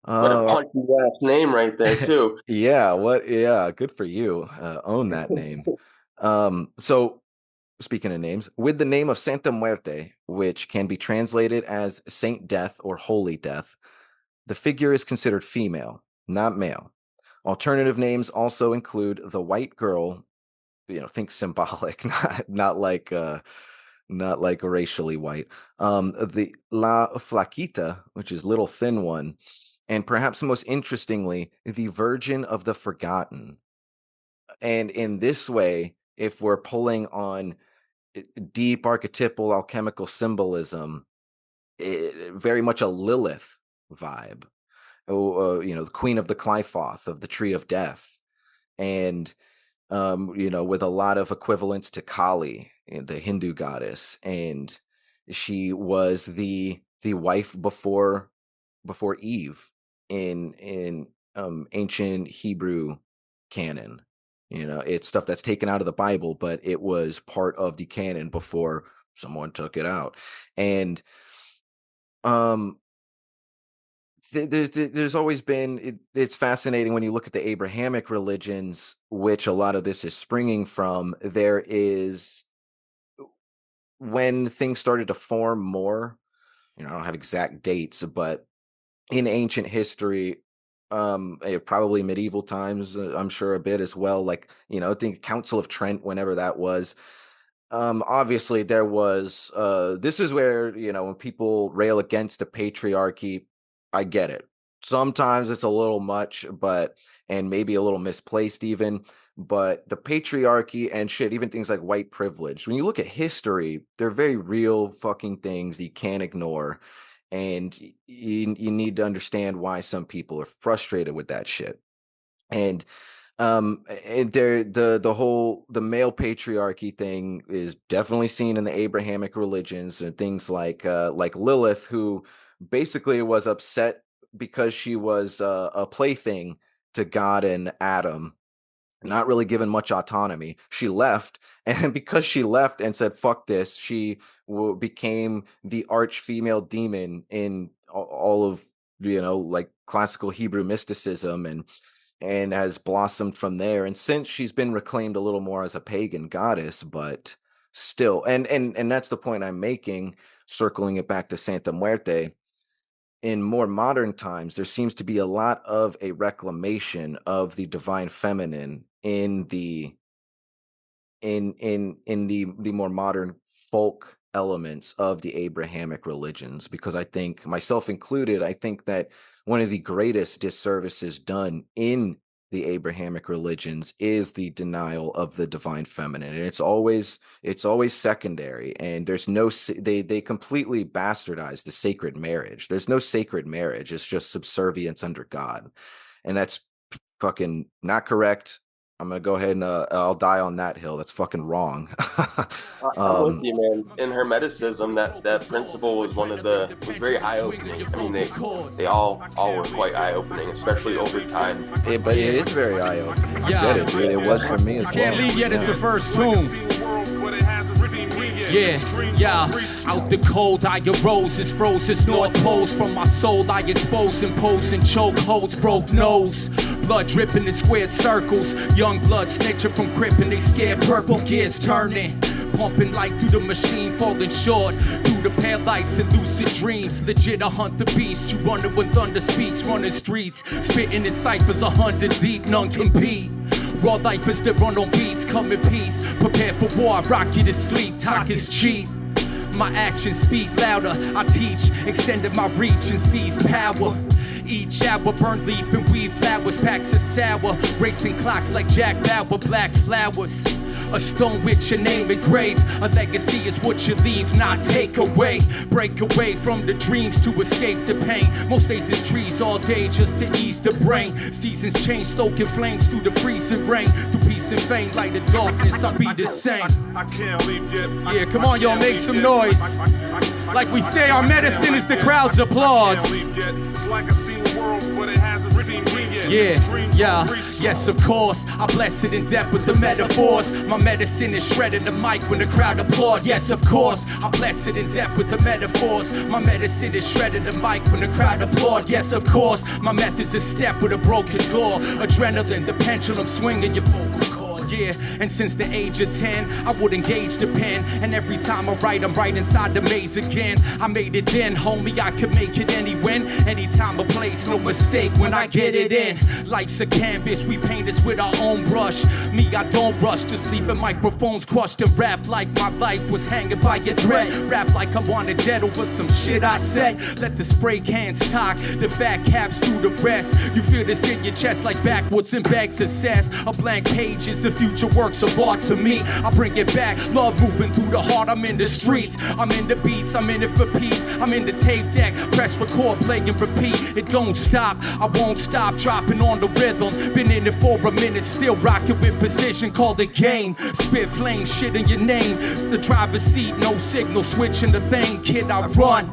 What a Uh, punchy last name right there too. yeah, good for you. Own that name. So speaking of names, with the name of Santa Muerte, which can be translated as Saint Death or Holy Death, the figure is considered female, not male. Alternative names also include the White Girl, think symbolic, not like racially white. The La Flaquita, which is little thin one, and perhaps most interestingly, the Virgin of the Forgotten. And in this way, if we're pulling on deep archetypal alchemical symbolism, very much a Lilith vibe. The Queen of the Qliphoth of the Tree of Death, and with a lot of equivalents to Kali, the Hindu goddess, and she was the wife before Eve in ancient Hebrew canon. It's stuff that's taken out of the Bible, but it was part of the canon before someone took it out. And um there's always been it's fascinating when you look at the Abrahamic religions, which a lot of this is springing from. There is, when things started to form more, I don't have exact dates, but in ancient history, probably medieval times, I'm sure a bit as well, like, I think Council of Trent, whenever that was. Obviously there was, this is where, when people rail against the patriarchy, I get it. Sometimes it's a little much, and maybe a little misplaced even, but the patriarchy and shit, even things like white privilege, when you look at history, they're very real fucking things that you can't ignore. And you need to understand why some people are frustrated with that shit. And the male patriarchy thing is definitely seen in the Abrahamic religions, and things like Lilith, who basically was upset because she was a plaything to God and Adam, not really given much autonomy. She left, and because she left and said "fuck this," she became the arch female demon in all of like classical Hebrew mysticism. And and has blossomed from there. And since she's been reclaimed a little more as a pagan goddess, but still, and that's the point I'm making, circling it back to Santa Muerte. In more modern times, there seems to be a lot of a reclamation of the divine feminine in the the more modern folk elements of the Abrahamic religions, because I think, myself included, I think that one of the greatest disservices done in the Abrahamic religions is the denial of the divine feminine, and it's always secondary, and there's no they completely bastardize the sacred marriage. There's no sacred marriage. It's just subservience under God, and that's fucking not correct. I'm gonna go ahead and I'll die on that hill. That's fucking wrong. I'm with you, man. In Hermeticism, that principle was was very eye opening. I mean, they all were quite eye opening, especially over time. But it is very eye opening. I get it, dude. It was for me as well. Can't leave yet. It's the first tune. Yeah. Out the cold, I arose, it's froze, it's North Poles. From my soul, I expose, impose, and choke holds, broke nose. Blood dripping in squared circles. Young blood snitching from gripping, they scared purple gears turning. Pumping light through the machine, falling short. Through the pale lights and lucid dreams. Legit, I hunt the beast. You wonder when thunder speaks, running streets. Spitting in ciphers 100 deep, none compete. Raw lifers that run on beats, come in peace. Prepare for war, I rock you to sleep. Talk is cheap. My actions speak louder. I teach, extended my reach and seize power. Each hour, burn leaf and weave flowers, packs of sour. Racing clocks like Jack Bauer, black flowers. A stone with your name engraved. A legacy is what you leave, not take away. Break away from the dreams to escape the pain. Most days it's trees all day just to ease the brain. Seasons change, stoking flames through the freezing rain. Through peace and fame, light the darkness, I'll be the same. I can't leave yet. Yeah, come on, y'all, make some noise. Like we say, our medicine is the crowd's applause. It's like I seen the world, but it hasn't seen me yet. Yeah, yes, of course. I bless it in depth with the metaphors. My medicine is shredding the mic when the crowd applaud. Yes, of course. I bless it in depth with the metaphors. My medicine is shredding the mic when the crowd applaud. Yes, of course. My method's a step with a broken door. Adrenaline, the pendulum swinging your vocal cord. Yeah, and since the age of 10, I would engage the pen. And every time I write, I'm right inside the maze again. I made it then, homie, I could make it any when. Anytime, a place, no mistake when I get it in. Life's a canvas, we paint this with our own brush. Me, I don't rush, just leaving microphones crushed. And rap like my life was hanging by a thread. Rap like I wanted dead over some shit I said. Let the spray cans talk, the fat caps through the rest. You feel this in your chest like backwoods and bags of sass. A blank page is a future works of art to me. I bring it back, love moving through the heart. I'm in the streets, I'm in the beats, I'm in it for peace. I'm in the tape deck, press record, play and repeat. It don't stop, I won't stop dropping on the rhythm. Been in it for a minute, still rocking with precision, call the game. Spit flame, shit in your name. The driver's seat, no signal, switching the thing, kid, I run.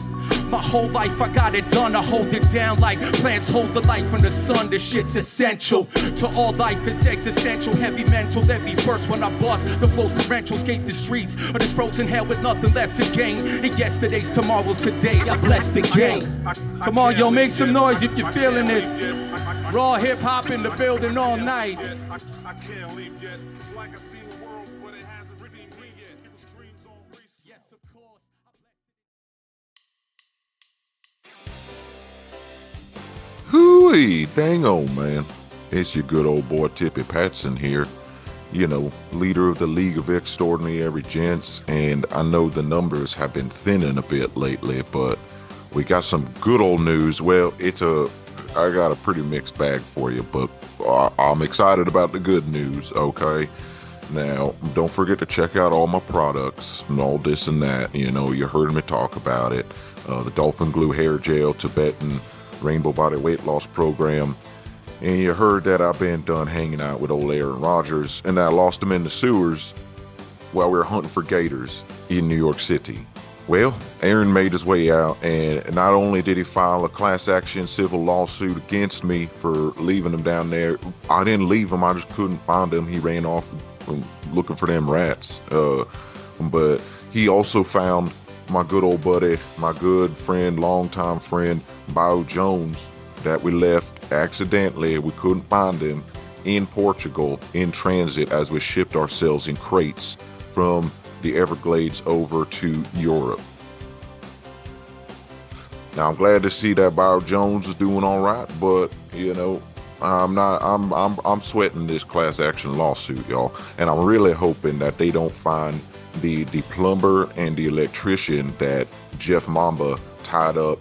My whole life I got it done, I hold it down like plants hold the light from the sun. This shit's essential to all life, it's existential. Heavy mental, levies burst when I bust. The flows torrential, skate the streets of this frozen hell with nothing left to gain. And yesterday's tomorrow's today, I bless the game. Come on, yo, make some noise if you're feeling this. Raw hip hop in the building all night. I can't leave yet. It's like I seen the world, but it hasn't seen me yet. Dreams on reset. Yes, of course. Hooey, dang on, man. It's your good old boy Tippy Patson here. You know, leader of the League of Extraordinary Gents, and I know the numbers have been thinning a bit lately, but we got some good old news. Well, I got a pretty mixed bag for you, but I'm excited about the good news, okay? Now, don't forget to check out all my products and all this and that. You know, you heard me talk about it. The Dolphin Glue Hair Gel, Tibetan Rainbow Body Weight Loss Program. And you heard that I've been done hanging out with old Aaron Rodgers, and I lost him in the sewers while we were hunting for gators in New York City. Well, Aaron made his way out, and not only did he file a class action civil lawsuit against me for leaving him down there, I didn't leave him, I just couldn't find him. He ran off looking for them rats. But he also found my good old buddy, my good friend, longtime friend, Bio Jones, that we left accidentally we couldn't find them in Portugal in transit as we shipped ourselves in crates from the Everglades over to Europe. Now I'm glad to see that Bio Jones is doing all right, but you know, I'm sweating this class action lawsuit, y'all, and I'm really hoping that they don't find the plumber and the electrician that Jeff Mamba tied up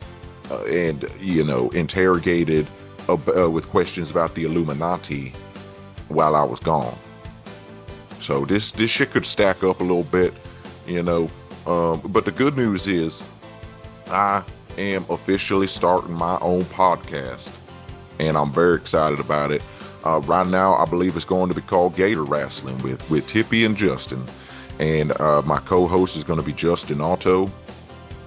and you know interrogated with questions about the Illuminati while I was gone. So this shit could stack up a little bit, you know. But the good news is I am officially starting my own podcast, and I'm very excited about it. Right now, I believe it's going to be called Gator Wrestling with Tippy and Justin. And my co-host is going to be Justin Otto.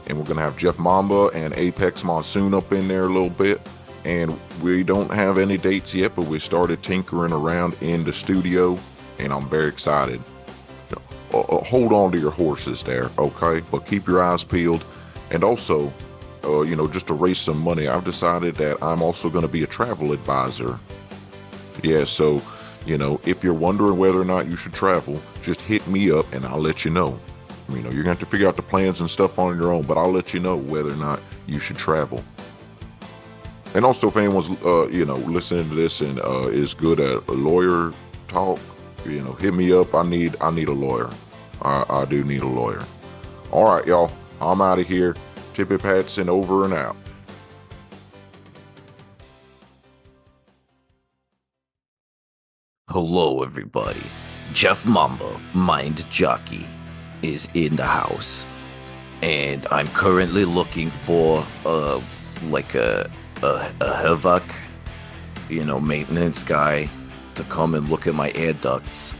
And we're going to have Jeff Mamba and Apex Monsoon up in there a little bit. And we don't have any dates yet, but we started tinkering around in the studio. And I'm very excited. Hold on to your horses there, okay? But keep your eyes peeled. And also, you know, just to raise some money, I've decided that I'm also going to be a travel advisor. Yeah, so, you know, if you're wondering whether or not you should travel, just hit me up and I'll let you know. You know, you're going to have to figure out the plans and stuff on your own, but I'll let you know whether or not you should travel. And also, if anyone's, you know, listening to this and is good at lawyer talk, you know, hit me up. I need a lawyer. I do need a lawyer. All right, y'all. I'm out of here. Tippy Patson over and out. Hello, everybody. Jeff Mamba, Mind Jockey, is in the house, and I'm currently looking for like a Hevak, you know, maintenance guy to come and look at my air ducts.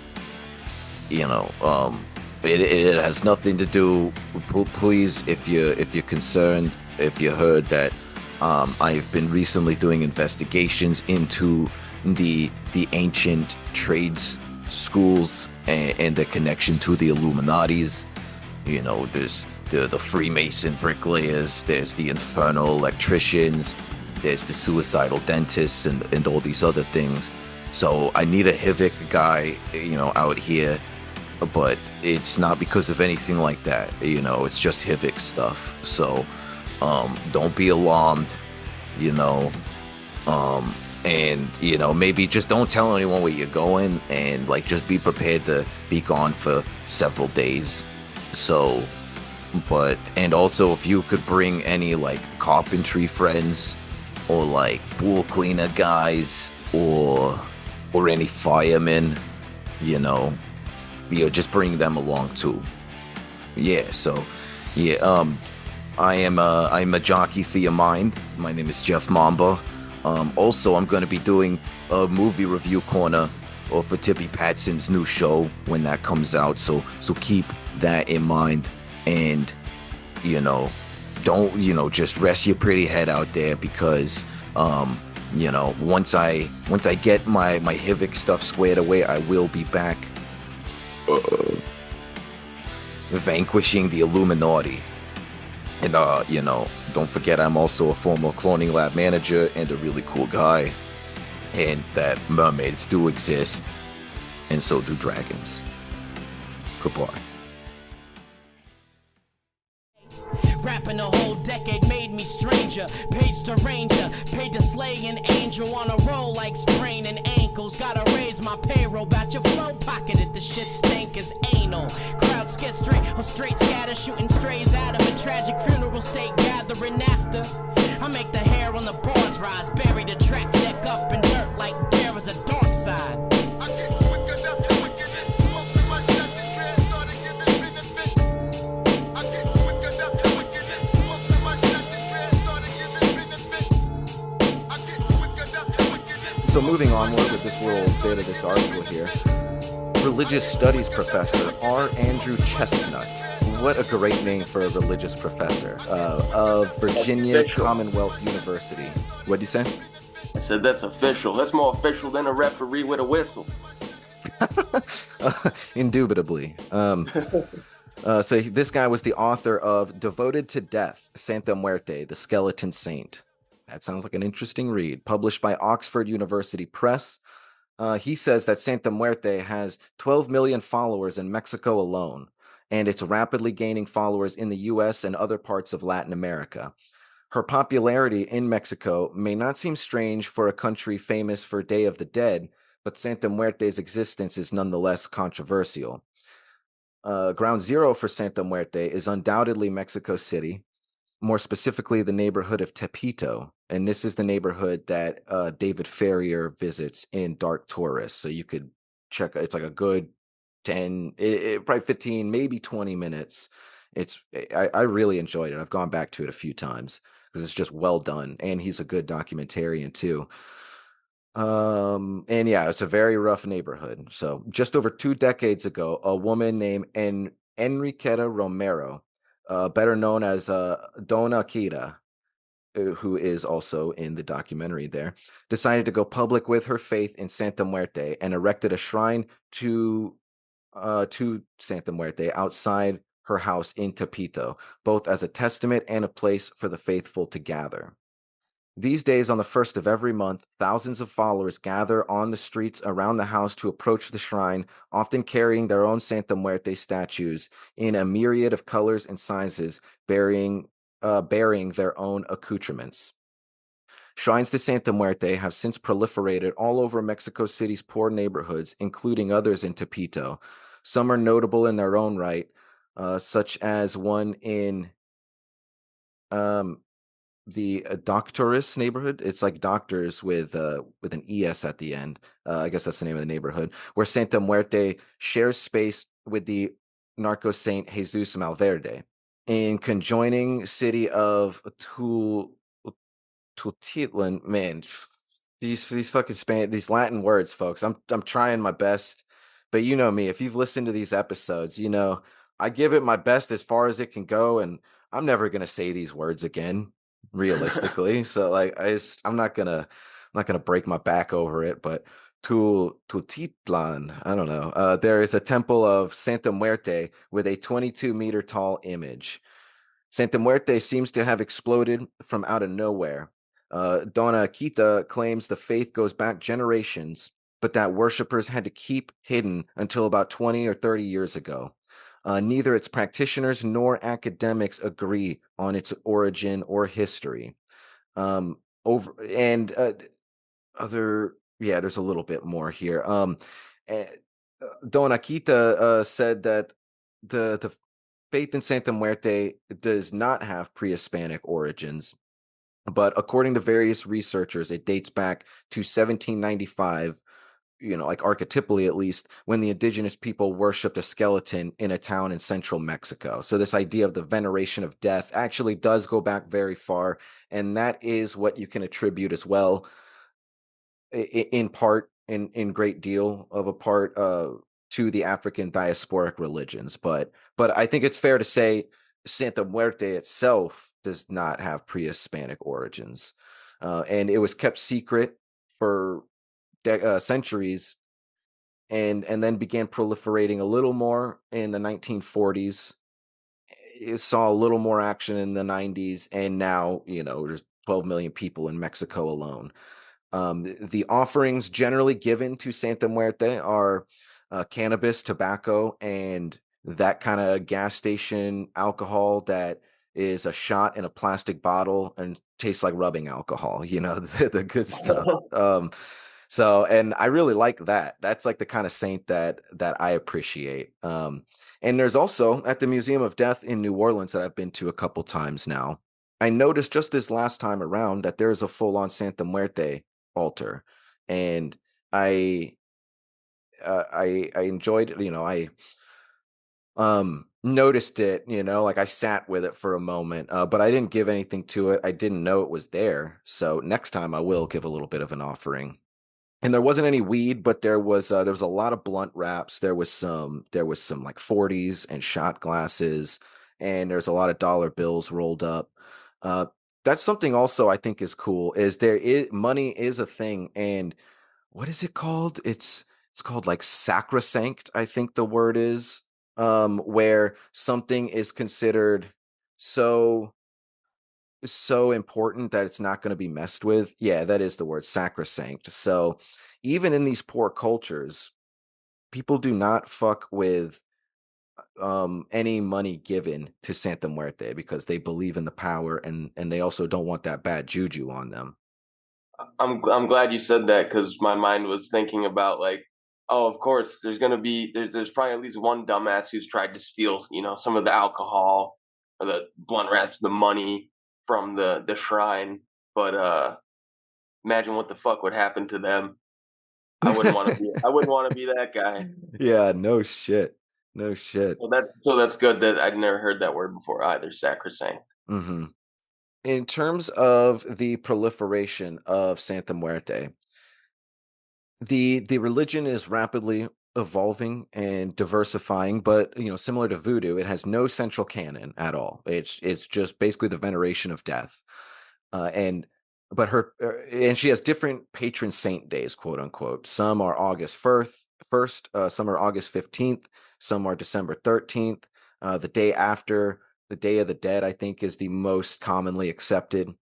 You know, it has nothing to do. Please, if you're concerned, if you heard that I've been recently doing investigations into the ancient trades schools and the connection to the Illuminatis. You know, there's the Freemason bricklayers, there's the infernal electricians, there's the suicidal dentists, and all these other things. So I need a Hivik guy, you know, out here, but it's not because of anything like that. You know, it's just Hivik stuff. So don't be alarmed, you know. And, you know, maybe just don't tell anyone where you're going, and, like, just be prepared to be gone for several days. So, but, and also if you could bring any, like, carpentry friends, or, like, pool cleaner guys, or any firemen, you know, just bring them along, too. Yeah, so, yeah, I'm a jockey for your mind. My name is Jeff Mamba. Also, I'm going to be doing a movie review corner for Tippy Patson's new show when that comes out. So keep that in mind, and, you know, don't, you know, just rest your pretty head out there, because, you know, once I get my Hivik stuff squared away, I will be back vanquishing the Illuminati. And, you know, don't forget I'm also a former cloning lab manager and a really cool guy. And that mermaids do exist. And so do dragons. Goodbye. Rapping a whole decade made me stranger. Page to ranger, paid to slay an angel on a roll like sprain and ankles. Gotta raise my payroll, bout your flow pocketed. The shit stank is anal. Crowds get straight or straight scatter, shooting strays at 'em. A tragic funeral state gathering after. I make the hair on the bars rise, bury the track neck up in dirt like there is a dark side. I get quick enough to wickedness, smokes in my step, this dread started giving benefit. I get quick enough to wickedness, smokes in my step, this dread started giving benefit. I get quick enough to wickedness. So moving onward with this little bit of this article here. Religious studies professor R. Andrew Chestnut. What a great name for a religious professor of Virginia Commonwealth University. What'd you say? I said that's official. That's more official than a referee with a whistle. Indubitably. So this guy was the author of Devoted to Death, Santa Muerte, the Skeleton Saint. That sounds like an interesting read. Published by Oxford University Press. He says that Santa Muerte has 12 million followers in Mexico alone, and it's rapidly gaining followers in the US and other parts of Latin America. Her popularity in Mexico may not seem strange for a country famous for Day of the Dead, but Santa Muerte's existence is nonetheless controversial. Ground zero for Santa Muerte is undoubtedly Mexico City, more specifically the neighborhood of Tepito. And this is the neighborhood that David Ferrier visits in Dark Tourist. So you could check, it's like a good 10, probably 15, maybe 20 minutes. I really enjoyed it. I've gone back to it a few times because it's just well done. And he's a good documentarian too. And yeah, it's a very rough neighborhood. So just over 2 decades ago, a woman named Enriqueta Romero, better known as Dona Kira, who is also in the documentary there, decided to go public with her faith in Santa Muerte and erected a shrine to Santa Muerte outside her house in Tepito, both as a testament and a place for the faithful to gather. These days, on the first of every month, thousands of followers gather on the streets around the house to approach the shrine, often carrying their own Santa Muerte statues in a myriad of colors and sizes, bearing their own accoutrements. Shrines to Santa Muerte have since proliferated all over Mexico City's poor neighborhoods, including others in Tepito. Some are notable in their own right, such as one in the Doctorus neighborhood. It's like doctors with an ES at the end. I guess that's the name of the neighborhood, where Santa Muerte shares space with the Narco Saint Jesus Malverde. In conjoining city of Tultitlan, man, these fucking these Latin words, folks. I'm trying my best, but you know me. If you've listened to these episodes, you know I give it my best as far as it can go, and I'm never gonna say these words again, realistically. So like, I'm not gonna break my back over it. But Tultitlan, I don't know. There is a temple of Santa Muerte with a 22-meter tall image. Santa Muerte seems to have exploded from out of nowhere. Donna Quita claims the faith goes back generations, but that worshippers had to keep hidden until about 20 or 30 years ago. Neither its practitioners nor academics agree on its origin or history. There's a little bit more here. Donna Quita said that the faith in Santa Muerte does not have pre-Hispanic origins, but according to various researchers, it dates back to 1795, like archetypally at least, when the indigenous people worshipped a skeleton in a town in central Mexico. So this idea of the veneration of death actually does go back very far, and that is what you can attribute as well, in part, in great deal of a part, to the African diasporic religions. But I think it's fair to say Santa Muerte itself does not have pre-Hispanic origins, and it was kept secret for centuries, and then began proliferating a little more in the 1940s. It saw a little more action in the 90s, and now there's 12 million people in Mexico alone. The offerings generally given to Santa Muerte are cannabis, tobacco, and that kind of gas station alcohol that is a shot in a plastic bottle and tastes like rubbing alcohol, the good stuff. So, and I really like that. That's like the kind of saint that I appreciate. And there's also at the Museum of Death in New Orleans that I've been to a couple times now. I noticed just this last time around that there's a full-on Santa Muerte altar, and I enjoyed it. I noticed it, like I sat with it for a moment, but I didn't give anything to it. I didn't know it was there. So next time I will give a little bit of an offering. And there wasn't any weed, but there was a lot of blunt wraps. There was some like 40s and shot glasses, and there's a lot of dollar bills rolled up. That's something also I think is cool, is money is a thing. And what is it called? It's called like sacrosanct, I think the word is, where something is considered so so important that it's not going to be messed with. Yeah, that is the word, sacrosanct. So even in these poor cultures, people do not fuck with any money given to Santa Muerte because they believe in the power, and they also don't want that bad juju on them. I'm glad you said that because my mind was thinking about like, oh, of course, there's probably at least one dumbass who's tried to steal, some of the alcohol or the blunt wraps, the money from the shrine. But imagine what the fuck would happen to them. I wouldn't want to be that guy. Yeah, no shit. No shit. So that's good that I'd never heard that word before either, sacrosanct. Hmm. In terms of the proliferation of Santa Muerte, the religion is rapidly evolving and diversifying, but similar to voodoo, it has no central canon at all. It's just basically the veneration of death. And but her and she has different patron saint days, quote unquote. Some are August 1st, some are August 15th, some are December 13th. The day after the Day of the Dead, I think, is the most commonly accepted.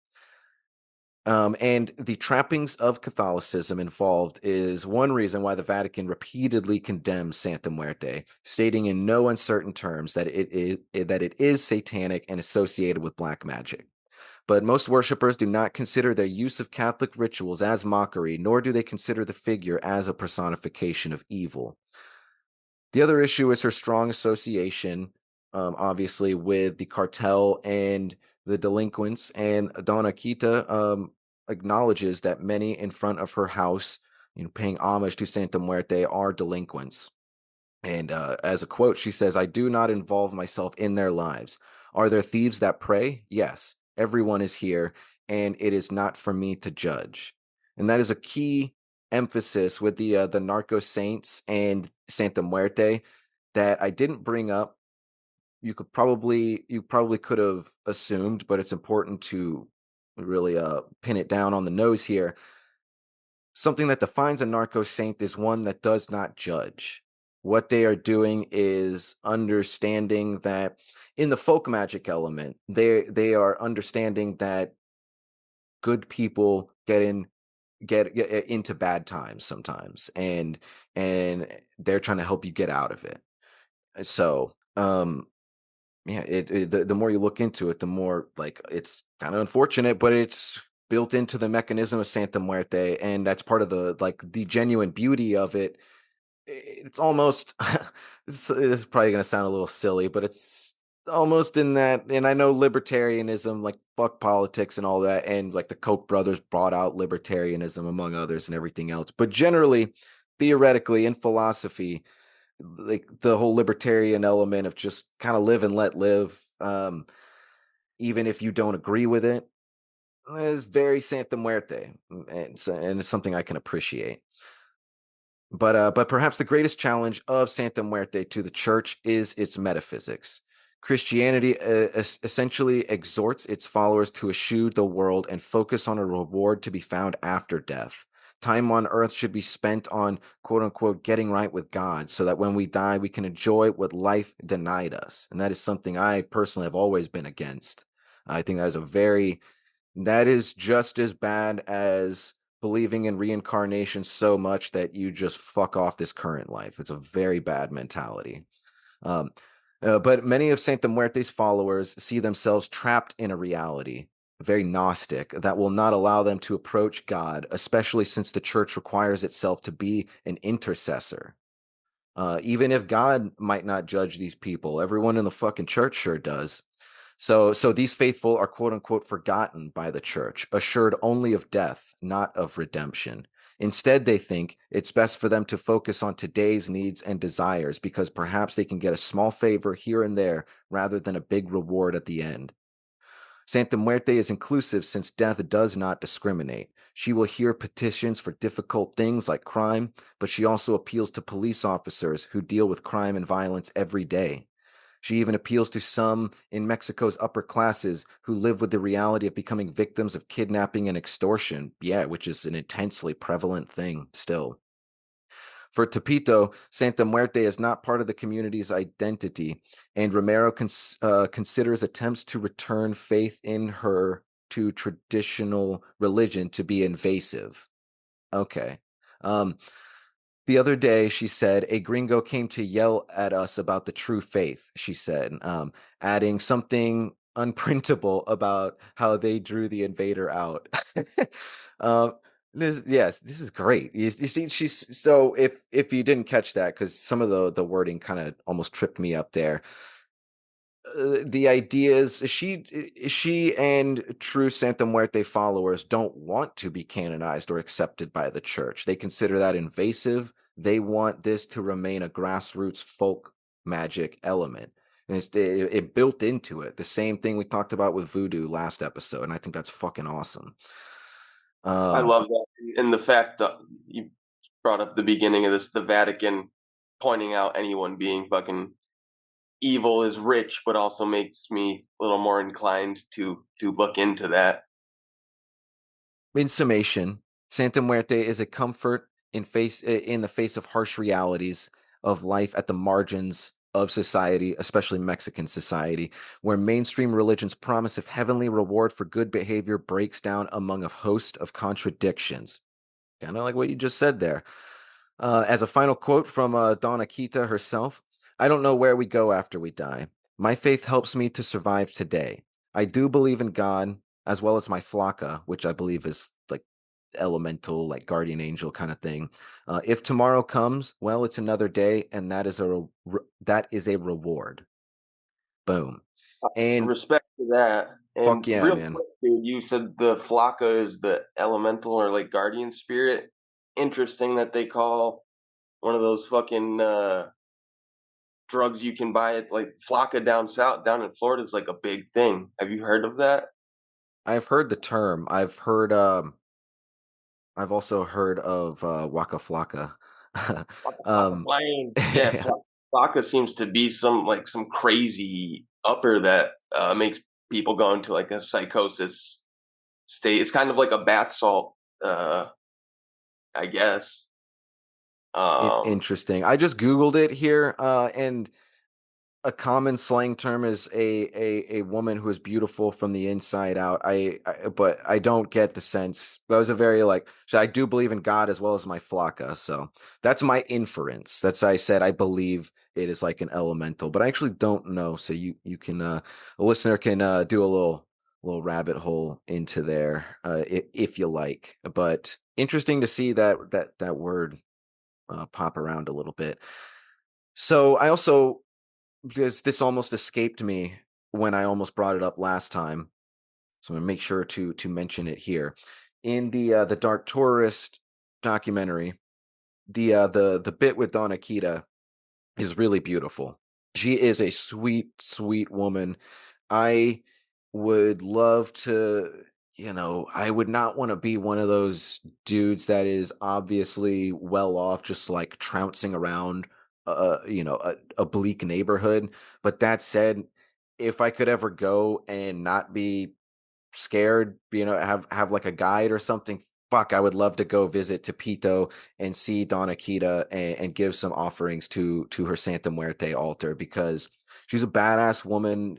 And the trappings of Catholicism involved is one reason why the Vatican repeatedly condemns Santa Muerte, stating in no uncertain terms that it is satanic and associated with black magic. But most worshippers do not consider their use of Catholic rituals as mockery, nor do they consider the figure as a personification of evil. The other issue is her strong association, obviously, with the cartel and the delinquents. And Donna Kita acknowledges that many in front of her house, paying homage to Santa Muerte, are delinquents. And as a quote, she says, "I do not involve myself in their lives. Are there thieves that pray? Yes. Everyone is here, and it is not for me to judge." And that is a key emphasis with the Narco Saints and Santa Muerte that I didn't bring up. You probably could have assumed, but it's important to really pin it down on the nose here. Something that defines a Narco Saint is one that does not judge. What they are doing is understanding that in the folk magic element, they are understanding that good people get into bad times sometimes, and they're trying to help you get out of it. So, yeah, the more you look into it, the more like it's kind of unfortunate, but it's built into the mechanism of Santa Muerte, and that's part of the genuine beauty of it. It's almost this is probably going to sound a little silly, but it's almost in that. And I know libertarianism, like fuck politics and all that, and like the Koch brothers brought out libertarianism among others and everything else. But generally, theoretically, in philosophy, like the whole libertarian element of just kind of live and let live, even if you don't agree with it, is very Santa Muerte, and it's something I can appreciate. But perhaps the greatest challenge of Santa Muerte to the church is its metaphysics. Christianity essentially exhorts its followers to eschew the world and focus on a reward to be found after death. Time on earth should be spent on, quote unquote, getting right with God so that when we die, we can enjoy what life denied us. And that is something I personally have always been against. I think that is just as bad as believing in reincarnation so much that you just fuck off this current life. It's a very bad mentality. But many of Santa Muerte's followers see themselves trapped in a reality, very Gnostic, that will not allow them to approach God, especially since the church requires itself to be an intercessor. Even if God might not judge these people, everyone in the fucking church sure does. So these faithful are quote unquote forgotten by the church, assured only of death, not of redemption. Instead, they think it's best for them to focus on today's needs and desires because perhaps they can get a small favor here and there rather than a big reward at the end. Santa Muerte is inclusive since death does not discriminate. She will hear petitions for difficult things like crime, but she also appeals to police officers who deal with crime and violence every day. She even appeals to some in Mexico's upper classes who live with the reality of becoming victims of kidnapping and extortion, which is an intensely prevalent thing still. For Tepito, Santa Muerte is not part of the community's identity, and Romero considers attempts to return faith in her to traditional religion to be invasive. Okay. The other day, she said, a gringo came to yell at us about the true faith, she said, adding something unprintable about how they drew the invader out. um, this is great. You see, she's so if you didn't catch that, because some of the wording kind of almost tripped me up there. The idea is she and true Santa Muerte followers don't want to be canonized or accepted by the church. They consider that invasive. They want this to remain a grassroots folk magic element. And it built into it. The same thing we talked about with voodoo last episode, and I think that's fucking awesome. I love that, and the fact that you brought up the beginning of this, the Vatican pointing out anyone being fucking evil is rich, but also makes me a little more inclined to look into that. In summation, Santa Muerte is a comfort in the face of harsh realities of life at the margins of society, especially Mexican society, where mainstream religion's promise of heavenly reward for good behavior breaks down among a host of contradictions. Kind of like what you just said there. As a final quote from Donna Kita herself, I don't know where we go after we die. My faith helps me to survive today. I do believe in God, as well as my flaca, which I believe is like elemental, like guardian angel kind of thing. If tomorrow comes, well, it's another day, and that is a reward. Boom. And Respect to that. And fuck yeah, real man. quick, dude, you said the flaca is the elemental or like guardian spirit. Interesting that they call one of those fucking drugs you can buy it like flaca down south, down in Florida is like a big thing. Have you heard of that? I've heard the term. I've also heard of Waka Flocka. um, Flame. Yeah, flaca seems to be some crazy upper that makes people go into like a psychosis state. It's kind of like a bath salt, I guess. Interesting. I just Googled it here, and a common slang term is a woman who is beautiful from the inside out. But I don't get the sense. That was a very like. So I do believe in God as well as my flaca. So that's my inference. That's I said I believe it is like an elemental, but I actually don't know. So you can a listener can do a little rabbit hole into there if you like. But interesting to see that word pop around a little bit. So I also, because this almost escaped me when I almost brought it up last time, so I'm gonna make sure to mention it here. In the Dark Tourist documentary, the bit with Donna Kita is really beautiful. She is a sweet, sweet woman. I would love to, I would not want to be one of those dudes that is obviously well off, just like trouncing around, a bleak neighborhood. But that said, if I could ever go and not be scared, have like a guide or something. Fuck, I would love to go visit Tepito and see Donna Kita and give some offerings to her Santa Muerte altar because she's a badass woman.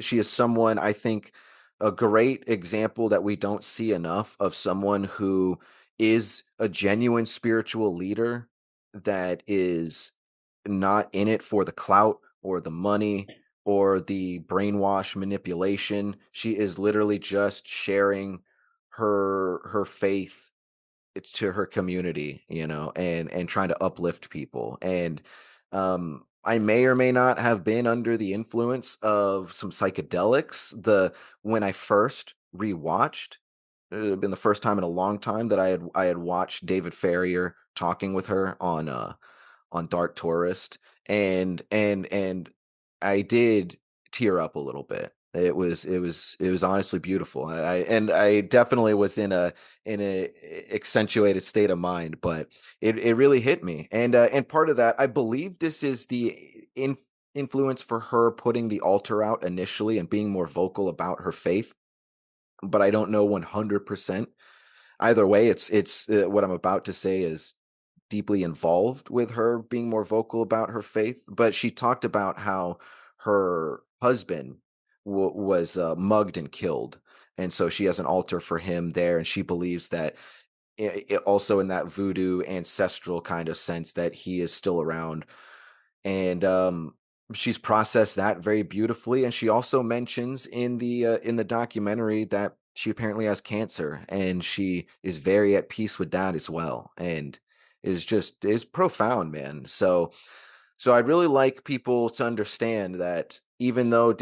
She is someone I think a great example that we don't see enough of someone who is a genuine spiritual leader that is not in it for the clout or the money or the brainwash manipulation. She is literally just sharing her faith to her community, and trying to uplift people. And I may or may not have been under the influence of some psychedelics. When I first rewatched, it had been the first time in a long time that I had watched David Farrier talking with her on Dark Tourist, and I did tear up a little bit. It was honestly beautiful. I definitely was in a accentuated state of mind, but it really hit me. And part of that, I believe this is the influence for her putting the altar out initially and being more vocal about her faith, but I don't know 100%. Either way, it's what I'm about to say is deeply involved with her being more vocal about her faith. But she talked about how her husband was mugged and killed, And so she has an altar for him there, and she believes that also in that voodoo ancestral kind of sense that he is still around. And she's processed that very beautifully. And she also mentions in the documentary that she apparently has cancer, and she is very at peace with that as well, and is profound, man. So I'd really like people to understand that even though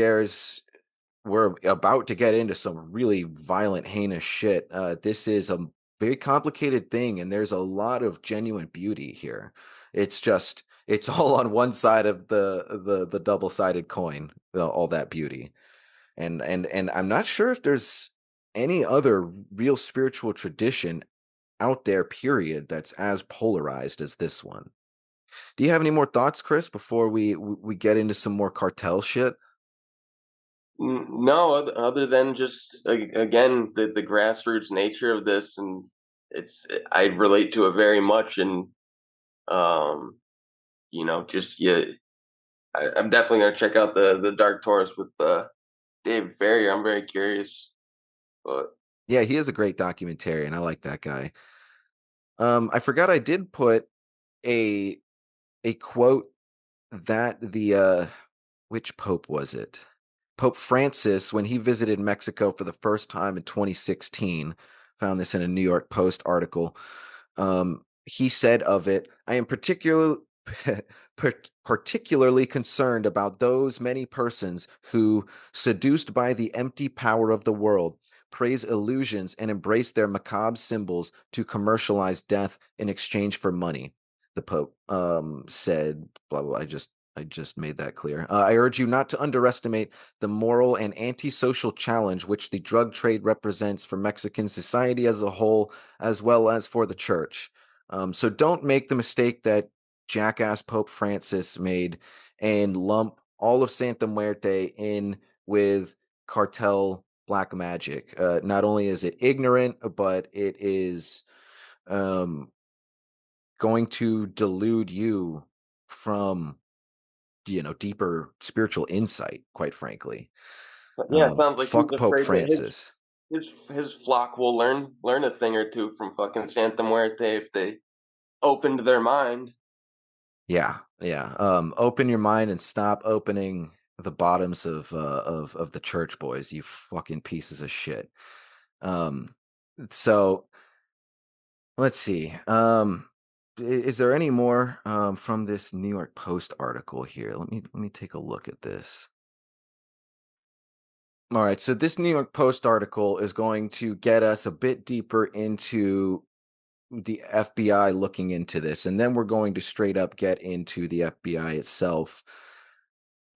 we're about to get into some really violent, heinous shit, this is a very complicated thing, and there's a lot of genuine beauty here. It's all on one side of the double-sided coin, all that beauty. And I'm not sure if there's any other real spiritual tradition out there, period, that's as polarized as this one. Do you have any more thoughts, Chris, before we get into some more cartel shit? No, other than just again the grassroots nature of this, and I relate to it very much, and um, just I'm definitely gonna check out the Dark Taurus with David Ferrier. I'm very curious, but Yeah, he is a great documentarian. I like that guy. I forgot I did put a quote that the which pope was it? Pope Francis, when he visited Mexico for the first time in 2016, found this in a New York Post article. He said of it, "I am particularly concerned about those many persons who, seduced by the empty power of the world, praise illusions and embrace their macabre symbols to commercialize death in exchange for money." The Pope said, blah, blah, blah. I just made that clear. "I urge you not to underestimate the moral and antisocial challenge which the drug trade represents for Mexican society as a whole, as well as for the church." So don't make the mistake that jackass Pope Francis made and lump all of Santa Muerte in with cartel black magic. Not only is it ignorant, but it is going to delude you from deeper spiritual insight, quite frankly. yeah, it sounds like he's Fuck Pope afraid that Francis. his flock will learn a thing or two from fucking Santa Muerte if they opened their mind. Yeah. Open your mind and stop opening the bottoms of the church, boys, you fucking pieces of shit. So let's see. Is there any more from this New York Post article here? Let me take a look at this. All right, so this New York Post article is going to get us a bit deeper into the FBI looking into this, and then we're going to straight up get into the FBI itself.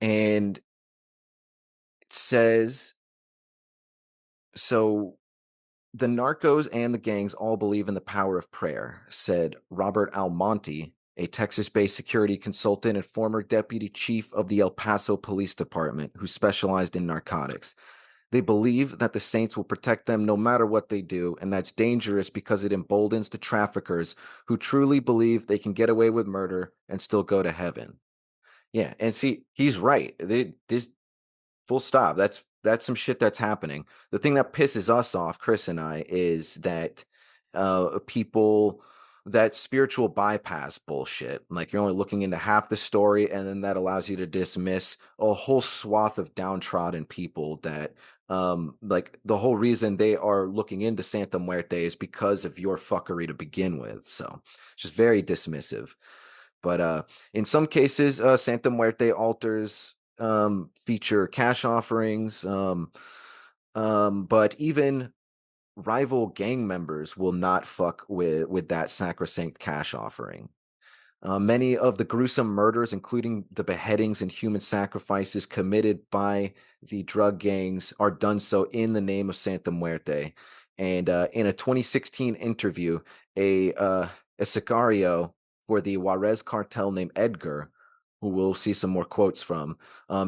And it says, so the narcos and the gangs all believe in the power of prayer, said Robert Almonte, a Texas-based security consultant and former deputy chief of the El Paso Police Department who specialized in narcotics. They believe that the saints will protect them no matter what they do, and that's dangerous because it emboldens the traffickers who truly believe they can get away with murder and still go to heaven. Yeah, and see, he's right. This full stop. That's some shit that's happening. The thing that pisses us off, Chris and I, is that people that spiritual bypass bullshit. Like you're only looking into half the story, and then that allows you to dismiss a whole swath of downtrodden people that like the whole reason they are looking into Santa Muerte is because of your fuckery to begin with. So it's just very dismissive. But in some cases, Santa Muerte altars feature cash offerings, but even rival gang members will not fuck with that sacrosanct cash offering. Many of the gruesome murders, including the beheadings and human sacrifices committed by the drug gangs, are done so in the name of Santa Muerte. And in a 2016 interview, a sicario for the Juarez cartel named Edgar, who we'll see some more quotes from,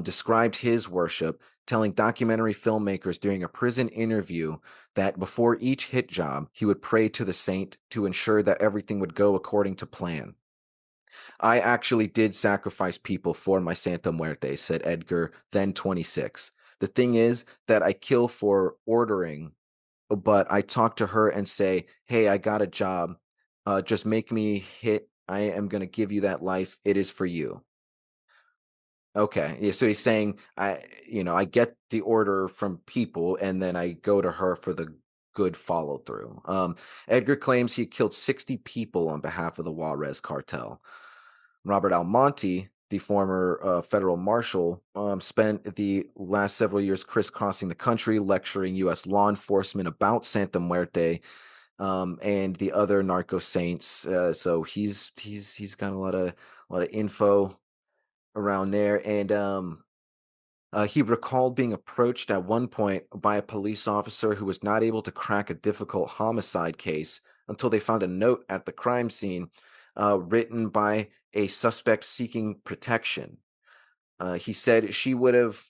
described his worship, telling documentary filmmakers during a prison interview that before each hit job, he would pray to the saint to ensure that everything would go according to plan. "I actually did sacrifice people for my Santa Muerte," said Edgar, then 26. The thing is that I kill for ordering, but I talk to her and say, hey, I got a job. Just make me hit. I am going to give you that life. It is for you. Okay. Yeah, so he's saying I get the order from people and then I go to her for the good follow through. Edgar claims he killed 60 people on behalf of the Juarez cartel. Robert Almonte, the former federal marshal, spent the last several years crisscrossing the country, lecturing U.S. law enforcement about Santa Muerte and the other Narco Saints. So he's got a lot of info around there, and he recalled being approached at one point by a police officer who was not able to crack a difficult homicide case until they found a note at the crime scene written by a suspect seeking protection. He said she would have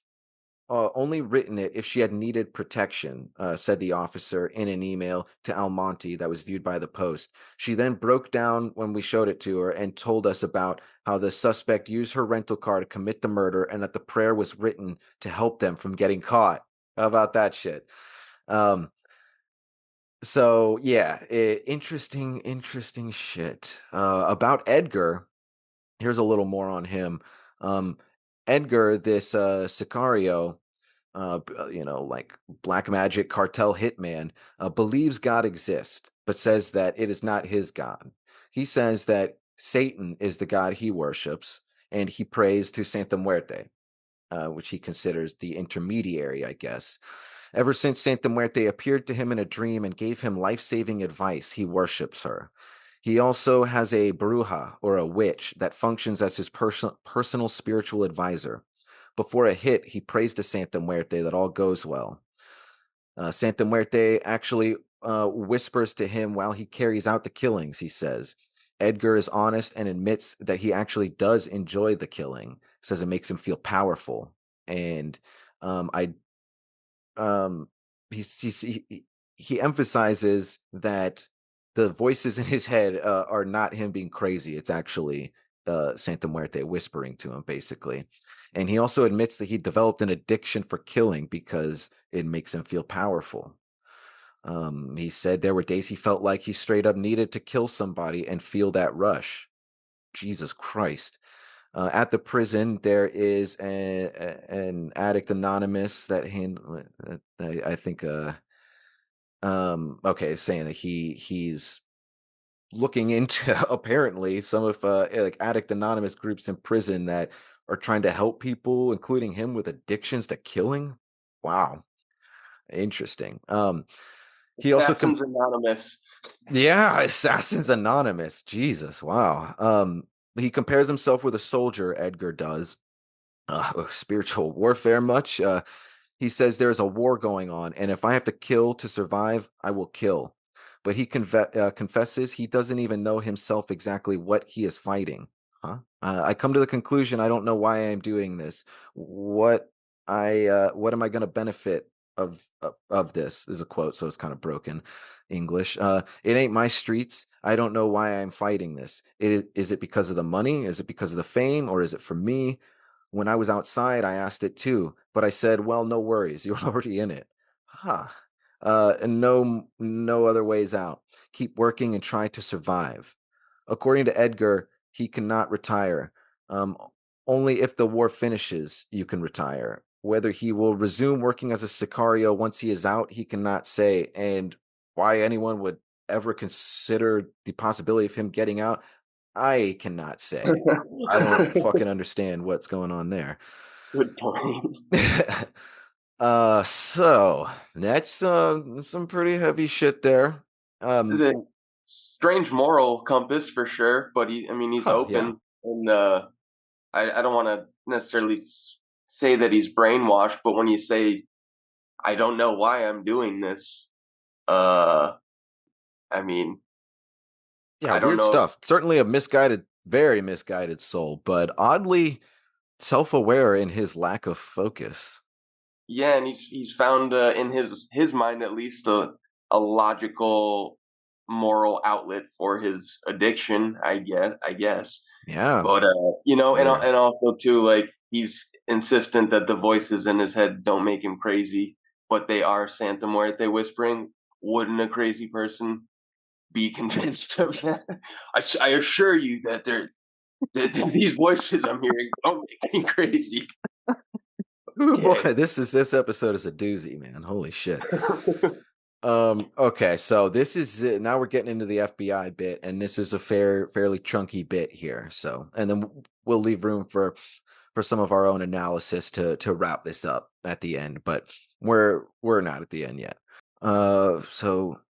only written it if she had needed protection, said the officer in an email to Almonte that was viewed by the Post. She then broke down when we showed it to her and told us about how the suspect used her rental car to commit the murder and that the prayer was written to help them from getting caught. How about that shit? So yeah, interesting shit. About Edgar, here's a little more on him. Edgar, this Sicario, like black magic cartel hitman, believes God exists, but says that it is not his God. He says that Satan is the God he worships, and he prays to Santa Muerte, which he considers the intermediary, I guess. Ever since Santa Muerte appeared to him in a dream and gave him life-saving advice, he worships her. He also has a bruja, or a witch, that functions as his personal spiritual advisor. Before a hit, he prays to Santa Muerte that all goes well. Santa Muerte actually whispers to him while he carries out the killings, he says. Edgar is honest and admits that he actually does enjoy the killing, says it makes him feel powerful. And he emphasizes that the voices in his head are not him being crazy. It's actually Santa Muerte whispering to him, basically. And he also admits that he developed an addiction for killing because it makes him feel powerful. He said there were days he felt like he straight up needed to kill somebody and feel that rush. Jesus Christ. At the prison, there is an addict anonymous that I think saying that he's looking into apparently some of like Addict Anonymous groups in prison that are trying to help people, including him, with addictions to killing. Wow, interesting. He also Assassins Anonymous. Yeah, Assassins Anonymous. Jesus, wow. He compares himself with a soldier, Edgar does. Spiritual warfare much? He says there's a war going on, and if I have to kill to survive, I will kill. But he confesses he doesn't even know himself exactly what he is fighting. Huh? I come to the conclusion I don't know why I am doing this. What am I going to benefit of this? This is a quote, so it's kind of broken English. It ain't my streets. I don't know why I'm fighting this. Is it because of the money? Is it because of the fame? Or is it for me? When I was outside, I asked it too, but I said, well, no worries. You're already in it. Huh. And no other ways out. Keep working and try to survive. According to Edgar, he cannot retire. Only if the war finishes, you can retire. Whether he will resume working as a sicario once he is out, he cannot say. And why anyone would ever consider the possibility of him getting out, I cannot say. I don't fucking understand what's going on there. Good point. So that's some pretty heavy shit there. It's a strange moral compass for sure, but he's open, and I don't want to necessarily say that he's brainwashed, but when you say, I don't know why I'm doing this, yeah, I don't weird know. Stuff. Certainly a very misguided soul, but oddly self-aware in his lack of focus. Yeah, and he's found in his mind at least a logical moral outlet for his addiction, I guess. Yeah. But and also too, like, he's insistent that the voices in his head don't make him crazy, but they are Santa Muerte whispering, wouldn't a crazy person be convinced of that? I assure you that these voices I'm hearing don't make me crazy. Ooh, boy, this episode is a doozy, man. Holy shit. Okay, so this is now we're getting into the FBI bit, and this is a fairly chunky bit here. So, and then we'll leave room for some of our own analysis to wrap this up at the end, but we're not at the end yet. So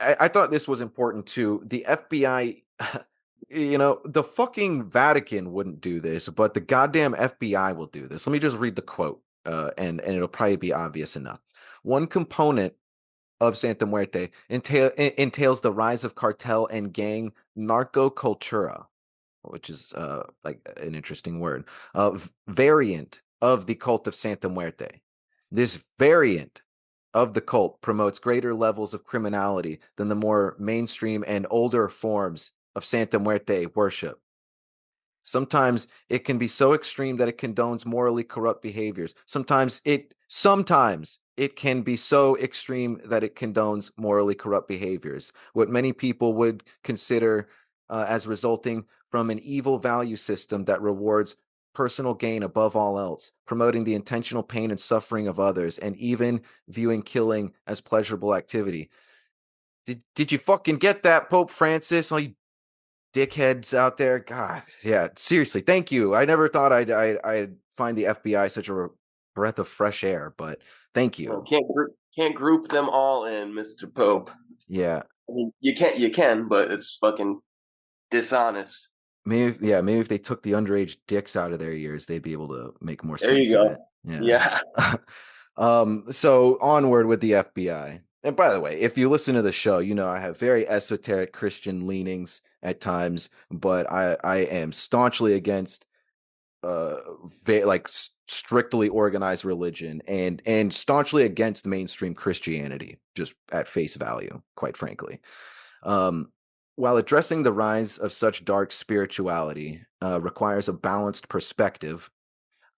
I thought this was important too. The FBI, the fucking Vatican wouldn't do this, but the goddamn FBI will do this. Let me just read the quote, and it'll probably be obvious enough. One component of Santa Muerte entails the rise of cartel and gang narcocultura, which is like an interesting word, variant of the cult of Santa Muerte. This variant of the cult promotes greater levels of criminality than the more mainstream and older forms of Santa Muerte worship. Sometimes it can be so extreme that it condones morally corrupt behaviors. Sometimes it can be so extreme that it condones morally corrupt behaviors. What many people would consider as resulting from an evil value system that rewards personal gain above all else, promoting the intentional pain and suffering of others, and even viewing killing as pleasurable activity. Did you fucking get that, Pope Francis? All you dickheads out there. God, yeah, seriously, thank you. I never thought I'd find the FBI such a breath of fresh air, but thank you. Can't group them all in, Mr. Pope. Yeah. I mean, you can, but it's fucking dishonest. Maybe if they took the underage dicks out of their ears, they'd be able to make more There sense you of go. it. Yeah. So onward with the FBI. And by the way, if you listen to the show, I have very esoteric Christian leanings at times, but I am staunchly against strictly organized religion and staunchly against mainstream Christianity, just at face value, quite frankly. While addressing the rise of such dark spirituality requires a balanced perspective,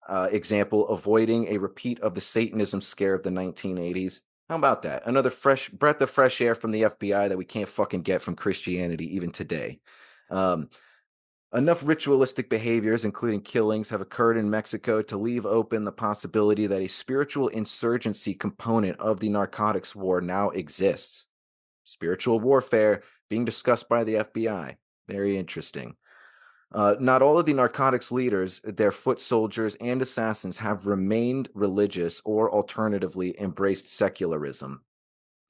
example, avoiding a repeat of the Satanism scare of the 1980s. How about that? Another fresh breath of fresh air from the FBI that we can't fucking get from Christianity even today. Enough ritualistic behaviors, including killings, have occurred in Mexico to leave open the possibility that a spiritual insurgency component of the narcotics war now exists. Spiritual warfare being discussed by the FBI. Very interesting. Not all of the narcotics leaders, their foot soldiers, and assassins have remained religious or alternatively embraced secularism.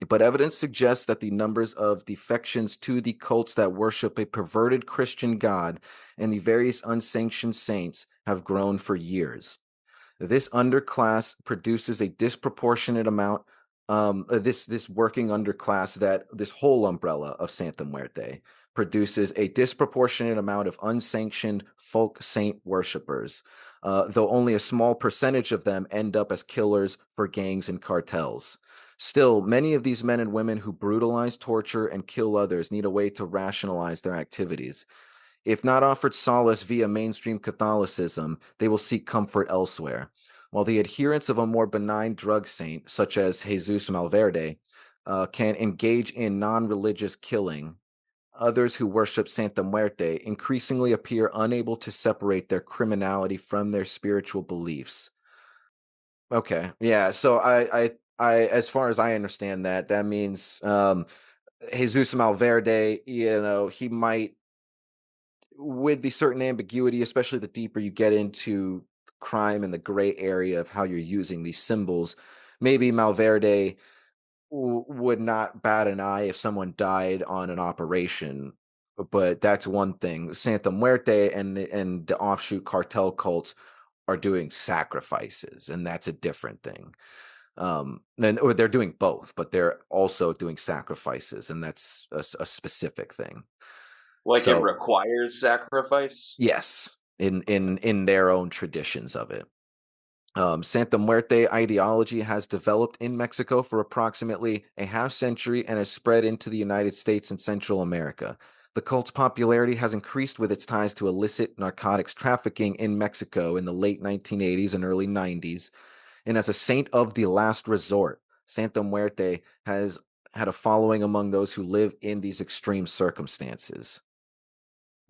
But evidence suggests that the numbers of defections to the cults that worship a perverted Christian God and the various unsanctioned saints have grown for years. This underclass produces a disproportionate amount, this working underclass, that this whole umbrella of Santa Muerte produces a disproportionate amount of unsanctioned folk saint worshippers, though only a small percentage of them end up as killers for gangs and cartels. Still, many of these men and women who brutalize, torture, and kill others need a way to rationalize their activities. If not offered solace via mainstream Catholicism, they will seek comfort elsewhere. While the adherents of a more benign drug saint, such as Jesus Malverde, can engage in non-religious killing, others who worship Santa Muerte increasingly appear unable to separate their criminality from their spiritual beliefs. Okay, yeah, so I as far as I understand that means Jesus Malverde, he might, with the certain ambiguity, especially the deeper you get into crime and the gray area of how you're using these symbols, maybe Malverde would not bat an eye if someone died on an operation, but that's one thing. Santa Muerte and the offshoot cartel cults are doing sacrifices, and that's a different thing. Or they're doing both, but they're also doing sacrifices, and that's a specific thing. Like, so, it requires sacrifice? Yes, in their own traditions of it. Santa Muerte ideology has developed in Mexico for approximately a half century and has spread into the United States and Central America. The cult's popularity has increased with its ties to illicit narcotics trafficking in Mexico in the late 1980s and early 90s. And as a saint of the last resort, Santa Muerte has had a following among those who live in these extreme circumstances.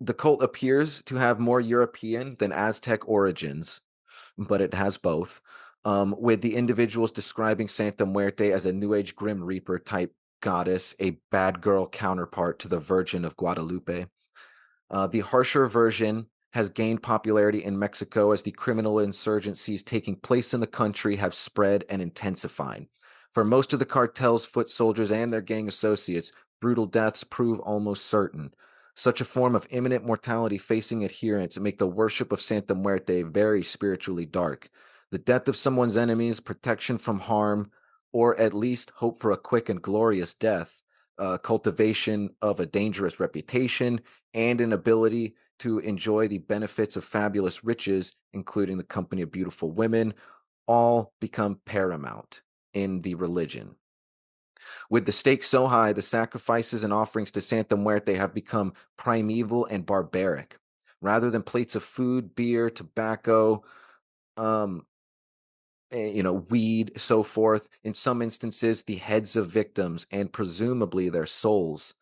The cult appears to have more European than Aztec origins, but it has both, with the individuals describing Santa Muerte as a New Age Grim Reaper type goddess, a bad girl counterpart to the Virgin of Guadalupe. The harsher version has gained popularity in Mexico as the criminal insurgencies taking place in the country have spread and intensified. For most of the cartel's foot soldiers and their gang associates, brutal deaths prove almost certain. Such a form of imminent mortality facing adherents make the worship of Santa Muerte very spiritually dark. The death of someone's enemies, protection from harm, or at least hope for a quick and glorious death, cultivation of a dangerous reputation, and an ability to enjoy the benefits of fabulous riches, including the company of beautiful women, all become paramount in the religion. With the stakes so high, the sacrifices and offerings to Santa Muerte have become primeval and barbaric. Rather than plates of food, beer, tobacco, weed, so forth, in some instances, the heads of victims and presumably their souls,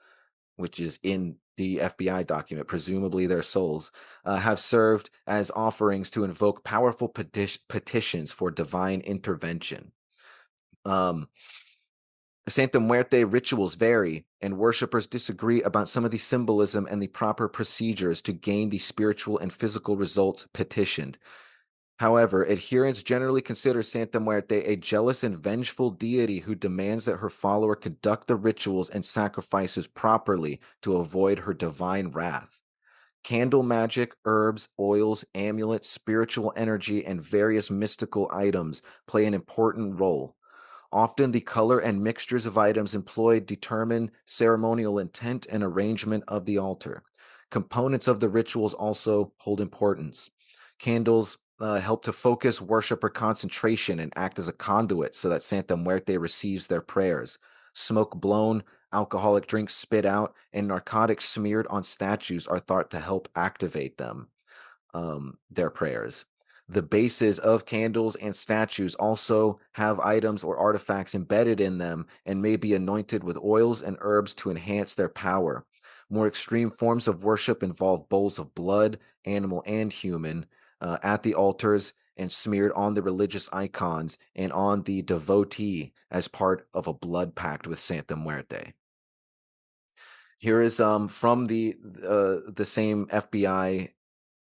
which is in the FBI document, presumably their souls, have served as offerings to invoke powerful petitions for divine intervention. Santa Muerte rituals vary, and worshippers disagree about some of the symbolism and the proper procedures to gain the spiritual and physical results petitioned. However, adherents generally consider Santa Muerte a jealous and vengeful deity who demands that her follower conduct the rituals and sacrifices properly to avoid her divine wrath. Candle magic, herbs, oils, amulets, spiritual energy, and various mystical items play an important role. Often the color and mixtures of items employed determine ceremonial intent and arrangement of the altar. Components of the rituals also hold importance. Candles help to focus worshiper concentration and act as a conduit so that Santa Muerte receives their prayers. Smoke blown, alcoholic drinks spit out, and narcotics smeared on statues are thought to help activate them, their prayers. The bases of candles and statues also have items or artifacts embedded in them and may be anointed with oils and herbs to enhance their power. More extreme forms of worship involve bowls of blood, animal and human, at the altars and smeared on the religious icons and on the devotee as part of a blood pact with Santa Muerte. Here is from the same FBI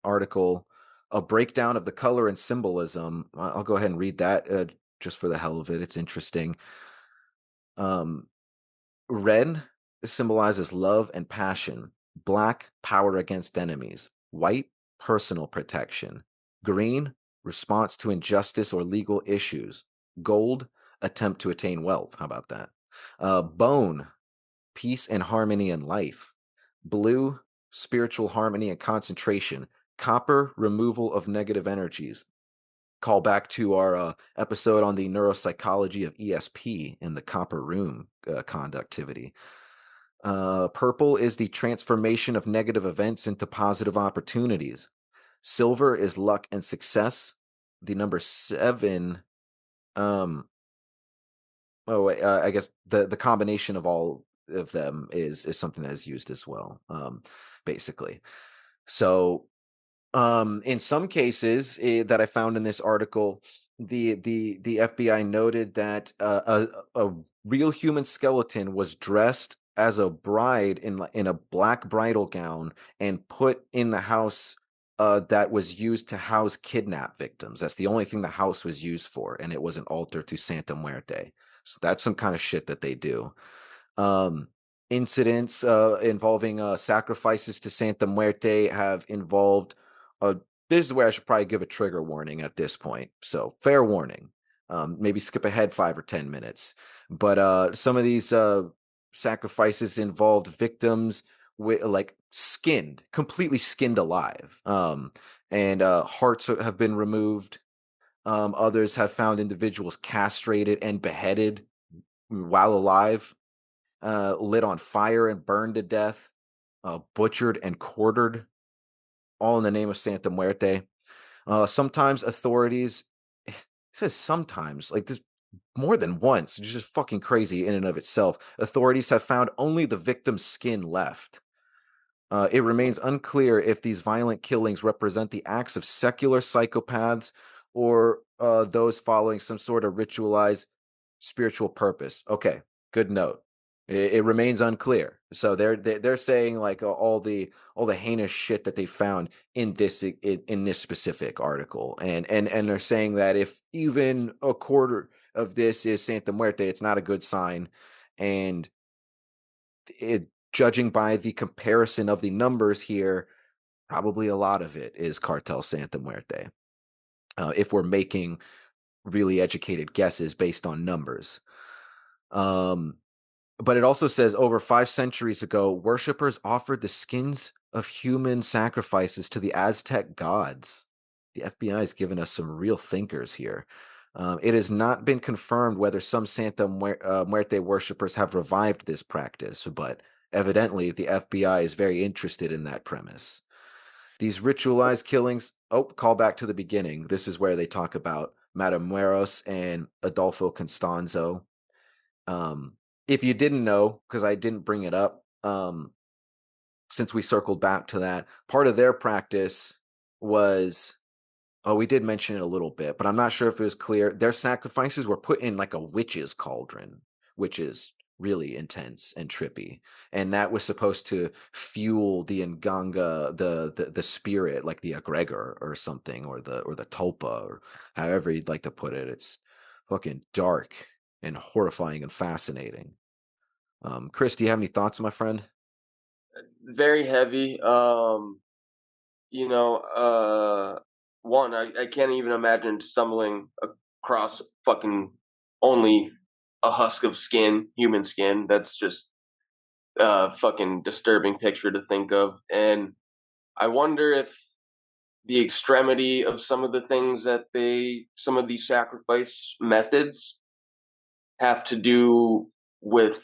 article, a breakdown of the color and symbolism. I'll go ahead and read that just for the hell of it. It's interesting. Red symbolizes love and passion. Black, power against enemies. White, personal protection. Green, response to injustice or legal issues. Gold, attempt to attain wealth. How about that? Bone, peace and harmony in life. Blue, spiritual harmony and concentration. Copper, removal of negative energies. Call back to our episode on the neuropsychology of ESP in the copper room conductivity. Purple is the transformation of negative events into positive opportunities. Silver is luck and success. The number 7, I guess the combination of all of them is something that is used as well, basically. So in some cases that I found in this article, the FBI noted that a real human skeleton was dressed as a bride in a black bridal gown and put in the house that was used to house kidnap victims. That's the only thing the house was used for, and it was an altar to Santa Muerte. So that's some kind of shit that they do. Incidents involving sacrifices to Santa Muerte have involved. This is where I should probably give a trigger warning at this point. So fair warning. Maybe skip ahead 5 or 10 minutes. But some of these sacrifices involved victims with completely skinned alive. And hearts have been removed. Others have found individuals castrated and beheaded while alive, lit on fire and burned to death. butchered and quartered, all in the name of Santa Muerte. Sometimes authorities, it says sometimes, like this more than once, it's just fucking crazy in and of itself. Authorities have found only the victim's skin left. It remains unclear if these violent killings represent the acts of secular psychopaths or those following some sort of ritualized spiritual purpose. Okay, good note. It remains unclear. So they're saying like all the heinous shit that they found in this specific article, and they're saying that if even a quarter of this is Santa Muerte, it's not a good sign, and judging by the comparison of the numbers here, probably a lot of it is Cartel Santa Muerte. If we're making really educated guesses based on numbers. But it also says over 5 centuries ago, worshippers offered the skins of human sacrifices to the Aztec gods. The FBI has given us some real thinkers here. It has not been confirmed whether some Santa Muerte worshippers have revived this practice, but evidently the FBI is very interested in that premise. These ritualized killings, call back to the beginning. This is where they talk about Matamoros and Adolfo Constanzo. If you didn't know, because I didn't bring it up, since we circled back to that, part of their practice was, we did mention it a little bit, but I'm not sure if it was clear. Their sacrifices were put in like a witch's cauldron, which is really intense and trippy, and that was supposed to fuel the nganga, the spirit, like the egregor or something, or the tulpa, or however you'd like to put it. It's fucking dark and horrifying and fascinating. Chris, do you have any thoughts, my friend? Very heavy. One, I can't even imagine stumbling across fucking only a husk of skin, human skin. That's just a fucking disturbing picture to think of. And I wonder if the extremity of some of the things that some of these sacrifice methods have to do with,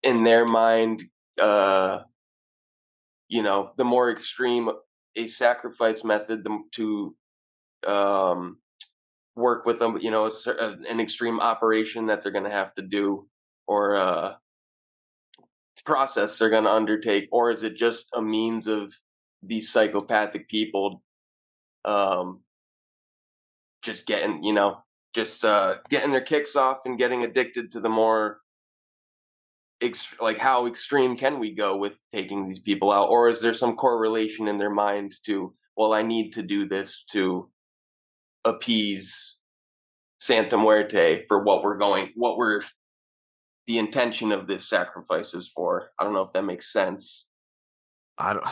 in their mind, the more extreme a sacrifice method, to work with them, an extreme operation that they're going to have to do, or process they're going to undertake, or is it just a means of these psychopathic people just getting, getting their kicks off and getting addicted to the more like how extreme can we go with taking these people out, or is there some correlation in their mind to, well, I need to do this to appease Santa Muerte for the intention of this sacrifice is for. I don't know if that makes sense. I don't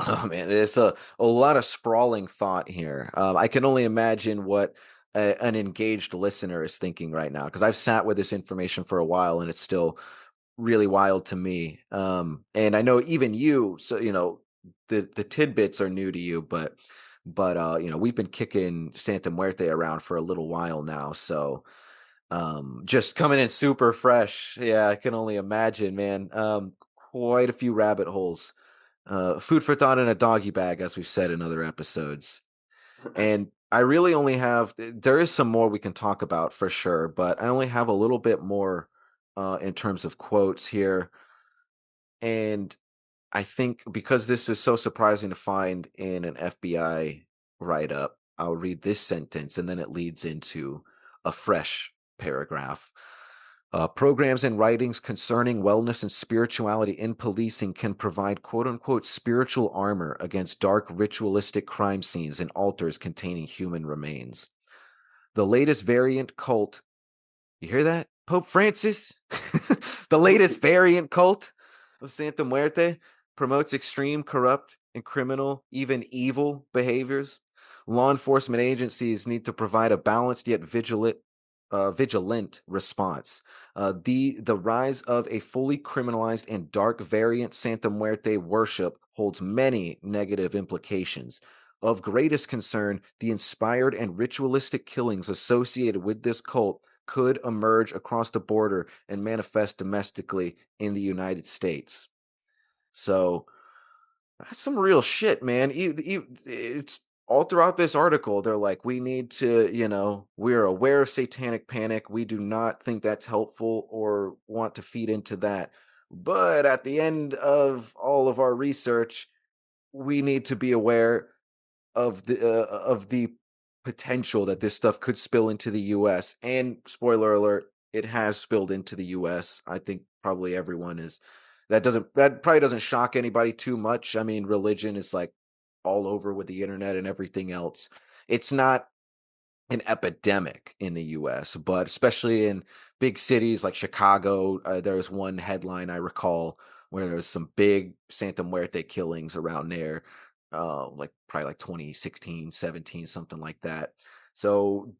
know, man. It's a lot of sprawling thought here. I can only imagine what an engaged listener is thinking right now, because I've sat with this information for a while and it's still really wild to me. And I know even you, so the tidbits are new to you, but we've been kicking Santa Muerte around for a little while now, so just coming in super fresh. Yeah, I can only imagine, man. Quite a few rabbit holes. Food for thought in a doggy bag, as we've said in other episodes. And I really only there is some more we can talk about for sure, but I only have a little bit more in terms of quotes here. And I think because this was so surprising to find in an FBI write-up, I'll read this sentence and then it leads into a fresh paragraph. Programs and writings concerning wellness and spirituality in policing can provide quote-unquote spiritual armor against dark ritualistic crime scenes and altars containing human remains. The latest variant cult, you hear that, Pope Francis? The latest variant cult of Santa Muerte promotes extreme, corrupt, and criminal, even evil behaviors. Law enforcement agencies need to provide a balanced yet vigilant response. The rise of a fully criminalized and dark variant Santa Muerte worship holds many negative implications. Of greatest concern, the inspired and ritualistic killings associated with this cult could emerge across the border and manifest domestically in the United States. So that's some real shit, man. It's all throughout this article. They're like, we need to, we're aware of satanic panic. We do not think that's helpful or want to feed into that. But at the end of all of our research, we need to be aware of the potential that this stuff could spill into the US. And spoiler alert, it has spilled into the US. I think probably everyone is that probably doesn't shock anybody too much. I mean, religion is like all over with the internet and everything else. It's not an epidemic in the US, but especially in big cities like Chicago, there was one headline I recall where there was some big Santa Muerte killings around there, like probably like 2016, 17, something like that. So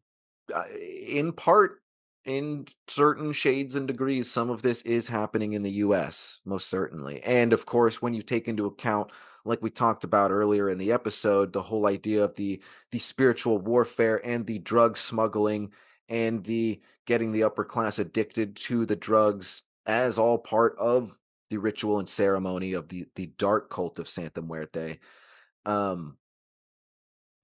in part, in certain shades and degrees, some of this is happening in the US, most certainly. And of course, when you take into account, like we talked about earlier in the episode, the whole idea of the spiritual warfare and the drug smuggling and the getting the upper class addicted to the drugs as all part of the ritual and ceremony of the dark cult of Santa Muerte. Um,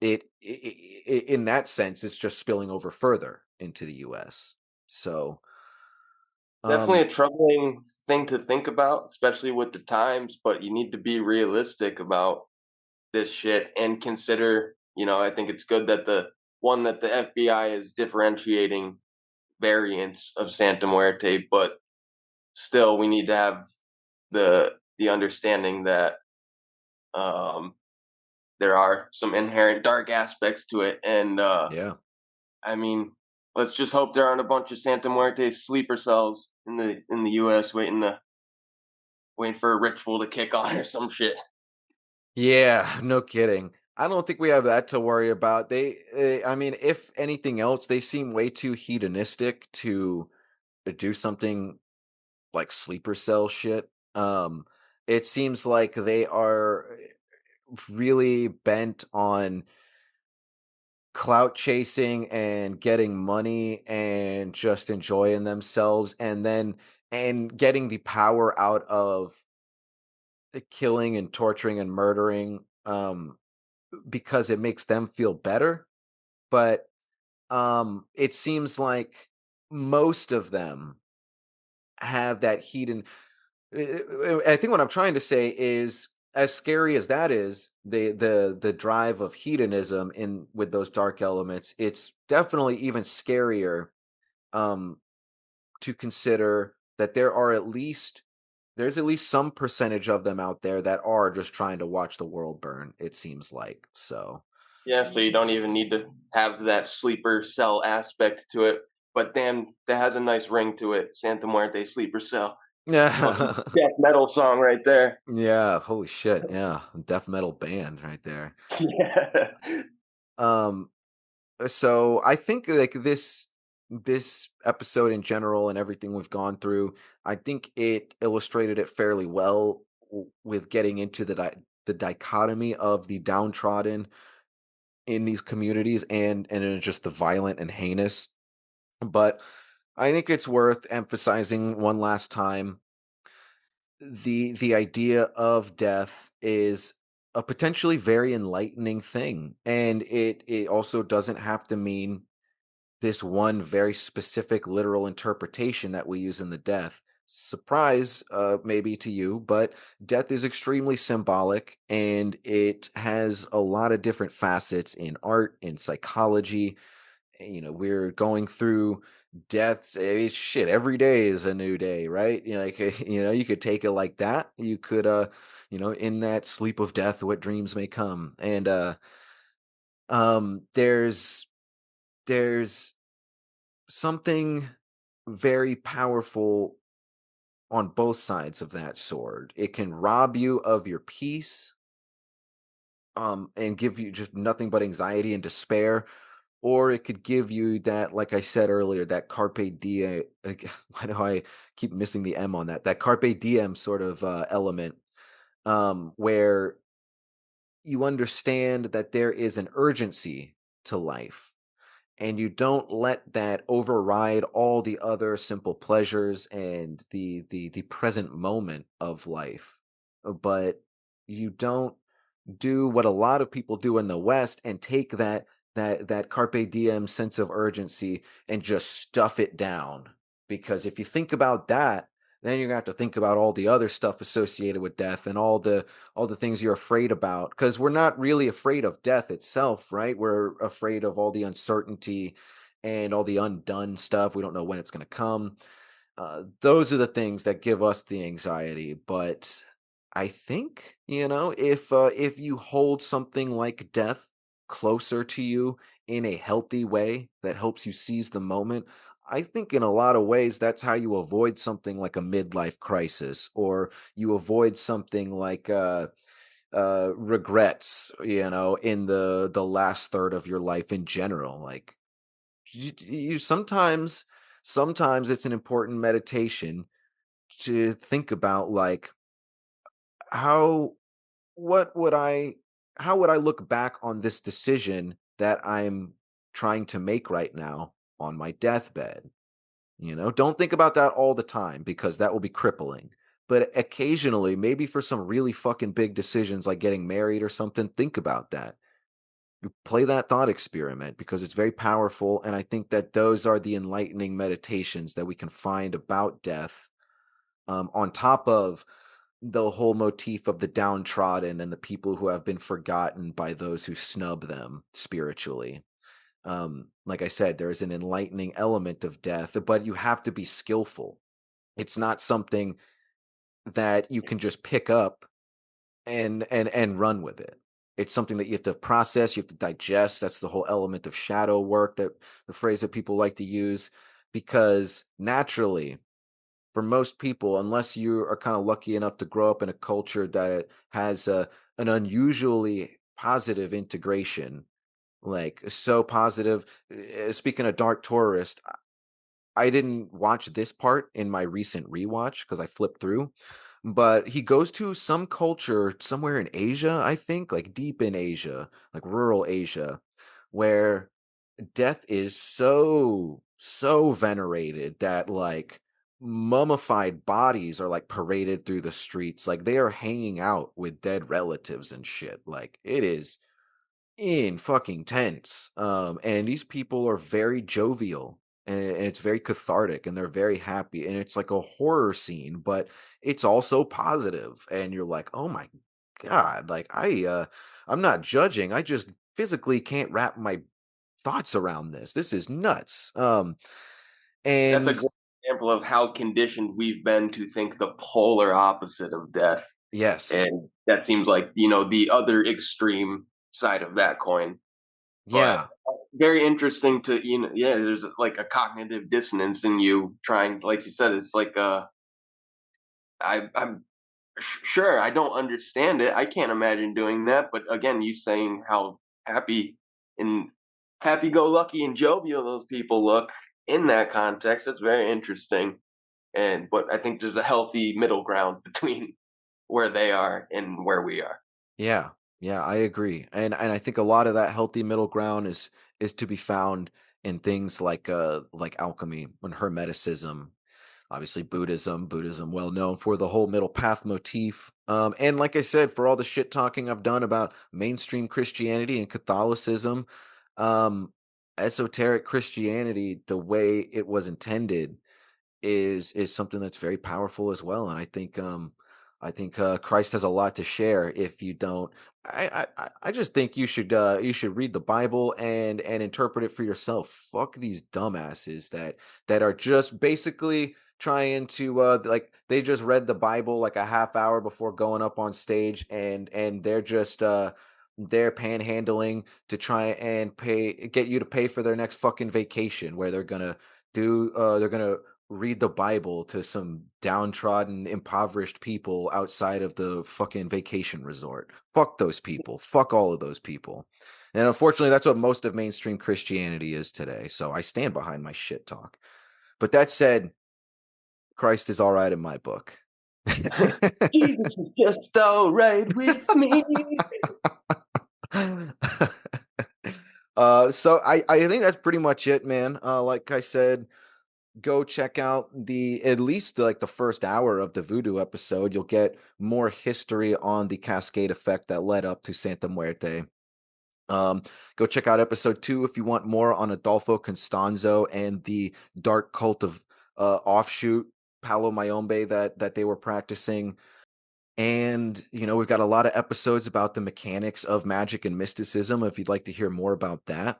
in that sense, it's just spilling over further into the US. So, Definitely um, a troubling thing to think about, especially with the times, but you need to be realistic about this shit and consider, I think it's good that the FBI is differentiating variants of Santa Muerte, but still we need to have the understanding that um there are some inherent dark aspects to it. And yeah. I mean, let's just hope there aren't a bunch of Santa Muerte sleeper cells in the US waiting for a ritual to kick on or some shit. Yeah, no kidding. I don't think we have that to worry about. I mean, if anything else, they seem way too hedonistic to do something like sleeper cell shit. It seems like they are really bent on clout chasing and getting money and just enjoying themselves and getting the power out of the killing and torturing and murdering because it makes them feel better. But it seems like most of them have that heat. And I think what I'm trying to say is, as scary as that is, the drive of hedonism in with those dark elements, it's definitely even scarier um to consider that there's at least some percentage of them out there that are just trying to watch the world burn, it seems like. So Yeah, so you don't even need to have that sleeper cell aspect to it. But damn, that has a nice ring to it. Santa Muerte sleeper cell. Fucking yeah. death metal song right there. Yeah, holy shit. Yeah, death metal band right there. Yeah. Um so I think like this episode in general and everything we've gone through, I think it illustrated it fairly well with getting into the dichotomy of the downtrodden in these communities and then just the violent and heinous. But I think it's worth emphasizing one last time the idea of death is a potentially very enlightening thing, and it also doesn't have to mean this one very specific literal interpretation that we use in the death. Surprise, maybe to you, but death is extremely symbolic and it has a lot of different facets in art, in psychology. We're going through deaths. Shit, every day is a new day, right? You could take it like that. You could, in that sleep of death, what dreams may come. And there's there's something very powerful on both sides of that sword. It can rob you of your peace, and give you just nothing but anxiety and despair, or it could give you that, like I said earlier, that carpe diem. Why do I keep missing the M on that? That carpe diem sort of element, where you understand that there is an urgency to life and you don't let that override all the other simple pleasures and the present moment of life. but you don't do what a lot of people do in the West and take that carpe diem sense of urgency and just stuff it down. Because if you think about that, then you're gonna have to think about all the other stuff associated with death and all the things you're afraid about. Because we're not really afraid of death itself, right? We're afraid of all the uncertainty and all the undone stuff. We don't know when it's gonna come. Those are the things that give us the anxiety. But I think, if you hold something like death closer to you in a healthy way that helps you seize the moment, I think in a lot of ways that's how you avoid something like a midlife crisis, or you avoid something like regrets, in the last third of your life in general. Like you sometimes it's an important meditation to think about, like, how what would I how would I look back on this decision that I'm trying to make right now on my deathbed? Don't think about that all the time because that will be crippling. But occasionally, maybe for some really fucking big decisions like getting married or something, think about that. You play that thought experiment because it's very powerful. And I think that those are the enlightening meditations that we can find about death, on top of the whole motif of the downtrodden and the people who have been forgotten by those who snub them spiritually. Like I said, there is an enlightening element of death, but you have to be skillful. It's not something that you can just pick up and run with it. It's something that you have to process, you have to digest. That's the whole element of shadow work, that the phrase that people like to use, because naturally, for most people, unless you are kind of lucky enough to grow up in a culture that has an unusually positive integration, like so positive. Speaking of Dark Tourist, I didn't watch this part in my recent rewatch because I flipped through, but he goes to some culture somewhere in Asia, I think, like deep in Asia, like rural Asia, where death is so venerated that, like, mummified bodies are like paraded through the streets, like they are hanging out with dead relatives and shit. Like, it is in fucking tense. And these people are very jovial, and it's very cathartic, and they're very happy, and it's like a horror scene, but it's also positive, and you're like, oh my god, like I'm not judging, I just physically can't wrap my thoughts around this is nuts. That's a And great example of how conditioned we've been to think the polar opposite of death. yes, And that seems like, the other extreme side of that coin. But yeah, very interesting to, yeah, there's like a cognitive dissonance in you trying, like you said, it's like, I'm sure I don't understand it. I can't imagine doing that. But again, you saying how happy and happy go lucky and jovial those people look in that context, it's very interesting. But I think there's a healthy middle ground between where they are and where we are. yeah, yeah, I agree. And I think a lot of that healthy middle ground is to be found in things like alchemy and hermeticism. Obviously, Buddhism well known for the whole middle path motif. And like I said, for all the shit talking I've done about mainstream Christianity and Catholicism, um, esoteric Christianity, the way it was intended, is something that's very powerful as well. And I think Christ has a lot to share. If you don't, I just think you should read the Bible and interpret it for yourself. Fuck these dumbasses that are just basically trying to, like, they just read the Bible like a half hour before going up on stage, and they're panhandling to try and get you to pay for their next fucking vacation, where they're gonna read the Bible to some downtrodden, impoverished people outside of the fucking vacation resort. Fuck those people. Fuck all of those people. And unfortunately, that's what most of mainstream Christianity is today. So I stand behind my shit talk. But that said, Christ is all right in my book. Jesus is just all right with me. So I think that's pretty much it, man. Like I said, go check out at least like the first hour of the voodoo episode. You'll get more history on the cascade effect that led up to Santa Muerte. Go check out episode 2 if you want more on Adolfo Constanzo and the dark cult of offshoot Palo Mayombe that they were practicing. And, we've got a lot of episodes about the mechanics of magic and mysticism if you'd like to hear more about that.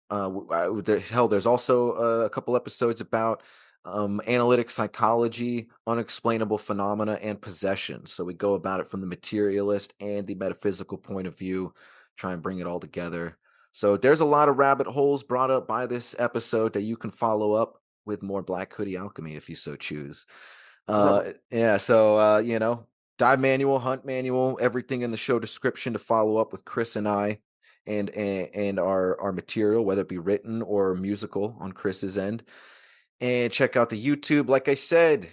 There's also a couple episodes about analytic psychology, unexplainable phenomena, and possession. So we go about it from the materialist and the metaphysical point of view, try and bring it all together. So there's a lot of rabbit holes brought up by this episode that you can follow up with more Black Hoodie Alchemy if you so choose. Dive manual, hunt manual, everything in the show description to follow up with Chris and I and our material, whether it be written or musical on Chris's end. And check out the YouTube. Like I said,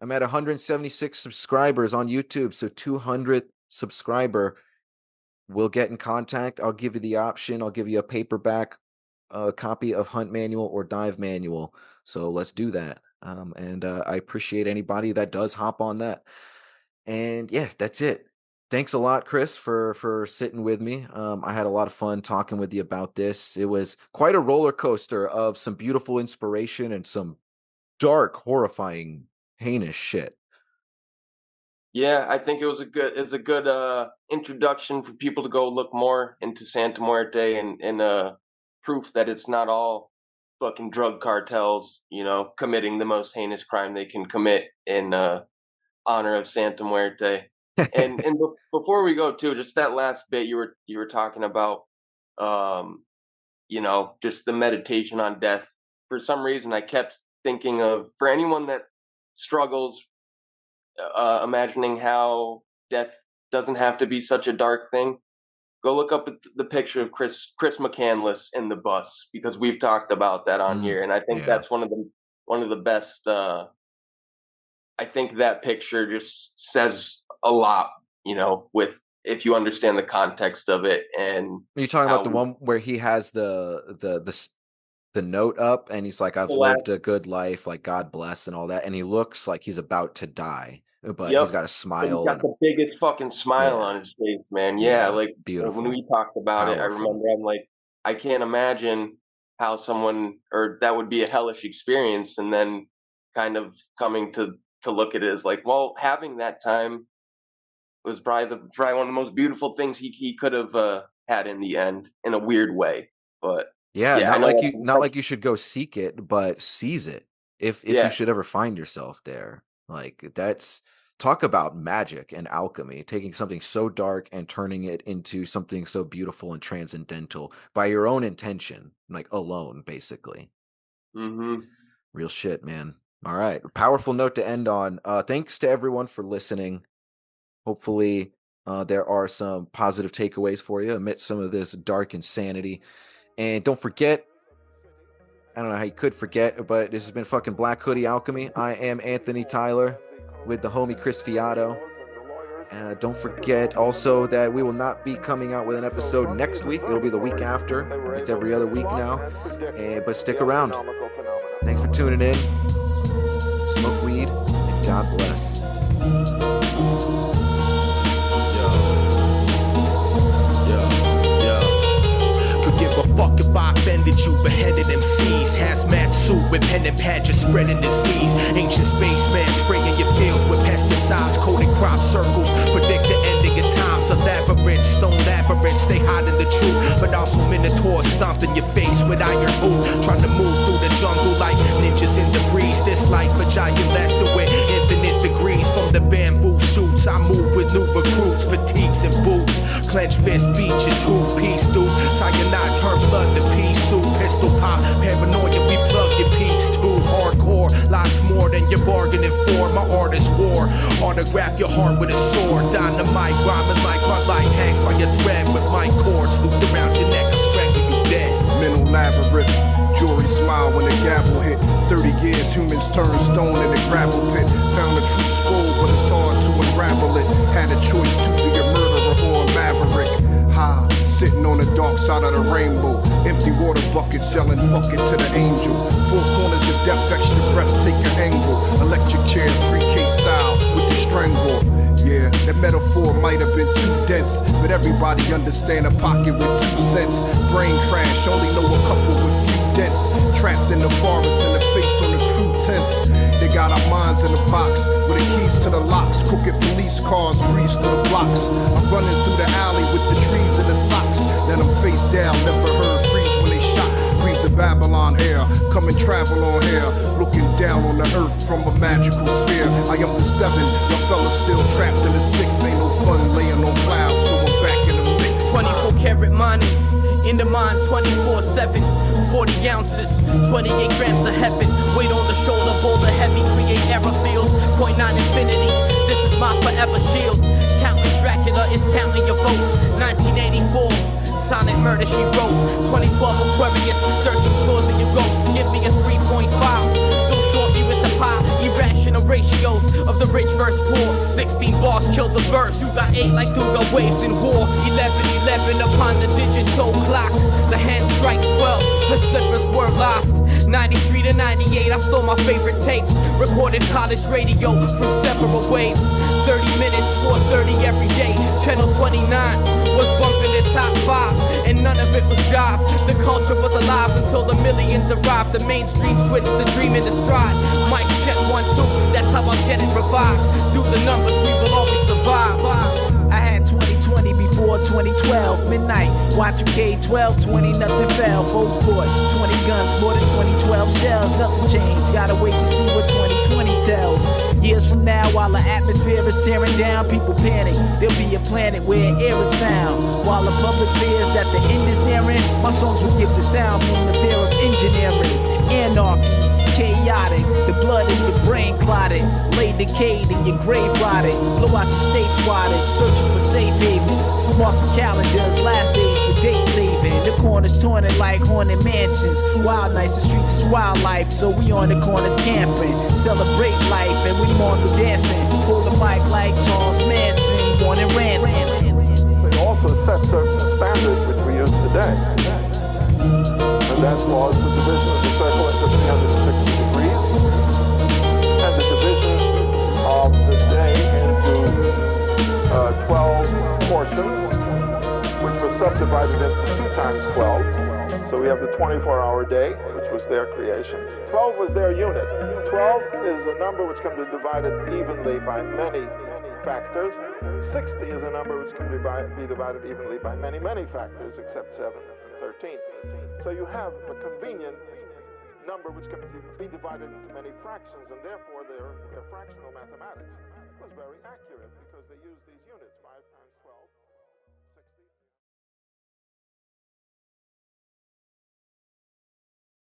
I'm at 176 subscribers on YouTube. So 200 subscriber will get in contact. I'll give you the option. I'll give you a paperback copy of Hunt Manual or Dive Manual. So let's do that. I appreciate anybody that does hop on that. And yeah, that's it. Thanks a lot, Chris, for sitting with me. I had a lot of fun talking with you about this. It was quite a roller coaster of some beautiful inspiration and some dark, horrifying, heinous shit. Yeah, I think it's a good introduction for people to go look more into Santa Muerte and proof that it's not all fucking drug cartels, committing the most heinous crime they can commit in honor of Santa Muerte. and before we go too, just that last bit you were talking about, just the meditation on death. For some reason, I kept thinking of, for anyone that struggles imagining how death doesn't have to be such a dark thing, go look up at the picture of Chris McCandless in the bus, because we've talked about that on here, and I think that's one of the best. I think that picture just says a lot, with if you understand the context of it. And you're talking about the one where he has the note up and he's like, I've lived a good life, like God bless and all that, and he looks like he's about to die, but he's got a smile. He's got the biggest fucking smile on his face, man. Like beautiful. When we talked about it, I remember I'm like, I can't imagine how someone, or that would be a hellish experience, and then kind of coming to look at it as like, well, having that time was probably one of the most beautiful things he could have had in the end, in a weird way. But not like you should go seek it, but seize it if you should ever find yourself there. Like, that's, talk about magic and alchemy, taking something so dark and turning it into something so beautiful and transcendental by your own intention, like alone, basically. Real shit, man. All right. Powerful note to end on. Thanks to everyone for listening. Hopefully there are some positive takeaways for you amidst some of this dark insanity. And don't forget, I don't know how you could forget, but this has been fucking Black Hoodie Alchemy. I am Anthony Tyler with the homie Chris Fiato. Don't forget also that we will not be coming out with an episode next week. It'll be the week after. It's every other week now. But stick around. Thanks for tuning in. Smoke weed and God bless. Give a fuck if I offended you, beheaded MCs, hazmat suit with pen and pad just spreading disease, ancient spaceman spraying your fields with pesticides, coating crop circles, predict the ending of times, a labyrinth, stone labyrinth, stay hot in the truth, but also minotaurs stomping your face with iron boot, trying to move through the jungle like ninjas in the breeze, this life a giant lesson with infinite degrees, from the bamboo shoots, I move with new recruits, fatigues and boots, clenched fist beat your toothpiece, dude, cyanide turn blood to pea soup, pistol pop, paranoia, we plug your peeps too hardcore, lots more than you're bargaining for, my art is war, autograph your heart with a sword, dynamite, rhyming like my life hangs by a thread with my cords, looped around your neck, I strangle you dead. Mental labyrinth, jury smile when the gavel hit, 30 years humans turn stone in the gravel pit, found a true scroll but it's hard to unravel it, had a choice to be a murderer or a maverick, sitting on a dark dark side of the rainbow. Empty water buckets yelling fuck it to the angel. Four corners of death, extra breath, take an angle. Electric chair, 3K style with the strangle. Yeah, that metaphor might have been too dense, but everybody understand a pocket with 2 cents. Brain crash, only know a couple with few dents. Trapped in the forest and the face on the crew tents. They got our minds in a box with the keys to the locks. Crooked police cars breeze through the blocks. I'm running through the alley with the trees and the socks. Then I'm face down, never heard freeze when they shot. Breathe the Babylon air, come and travel on here. Looking down on the earth from a magical sphere. I am the 7, your fellas still trapped in the 6. Ain't no fun laying on clouds, so I'm back in the mix. 24 karat mining, in the mind 24/7. 40 ounces, 28 grams of heaven. Weight on the shoulder, boulder heavy, create error fields. 0.9 infinity, this is my forever shield. Counting Dracula is counting your votes. 1984, Santa Muerte she wrote. 2012 Aquarius, 13 floors in your ghost. Give me a 3.5. Don't short me with the pie. Irrational ratios of the rich versus poor. 16 bars killed the verse. You got 8 like Duga waves in war. 11:11 upon the digital clock. The hand strikes 12. The slippers were lost. 93 to 98, I stole my favorite tapes. Recorded college radio from several waves. 30 minutes, 4:30 every day. Channel 29 was bumping the top 5, and none of it was jive. The culture was alive until the millions arrived. The mainstream switched the dream into stride. Mic check 1, 2, that's how I'm getting revived. Do the numbers, we will always survive. I had 2020 before 2012. Midnight, Y2K 1220, nothing fell. Folks bought 20 guns, more than 2012 shells. Nothing changed, gotta wait to see what 2020 tells. Years from now, while the atmosphere is tearing down, people panic. There'll be a planet where air is found. While the public fears that the end is nearing, my songs will give the sound, mean the fear of engineering. Anarchy, chaotic, the blood in your brain clotted, lay decayed in your grave rotted, blow out your states wadded, searching for safe havens, mark the calendars, last days for date saving, the corners torn like haunted mansions, wild nights, the streets is wildlife, so we on the corners camping, celebrate life and we mourn with dancing, hold the mic like Charles Manson, wanting ransoms. They also set certain standards which we use today. And that was the division of the circle into 360 degrees, and the division of the day into 12 portions, which was subdivided into 2 times 12. So we have the 24-hour day, which was their creation. 12 was their unit. 12 is a number which can be divided evenly by many factors. 60 is a number which can be divided evenly by many, many factors, except 7 and 13. So you have a convenient number which can be divided into many fractions, and therefore their fractional mathematics was very accurate because they used these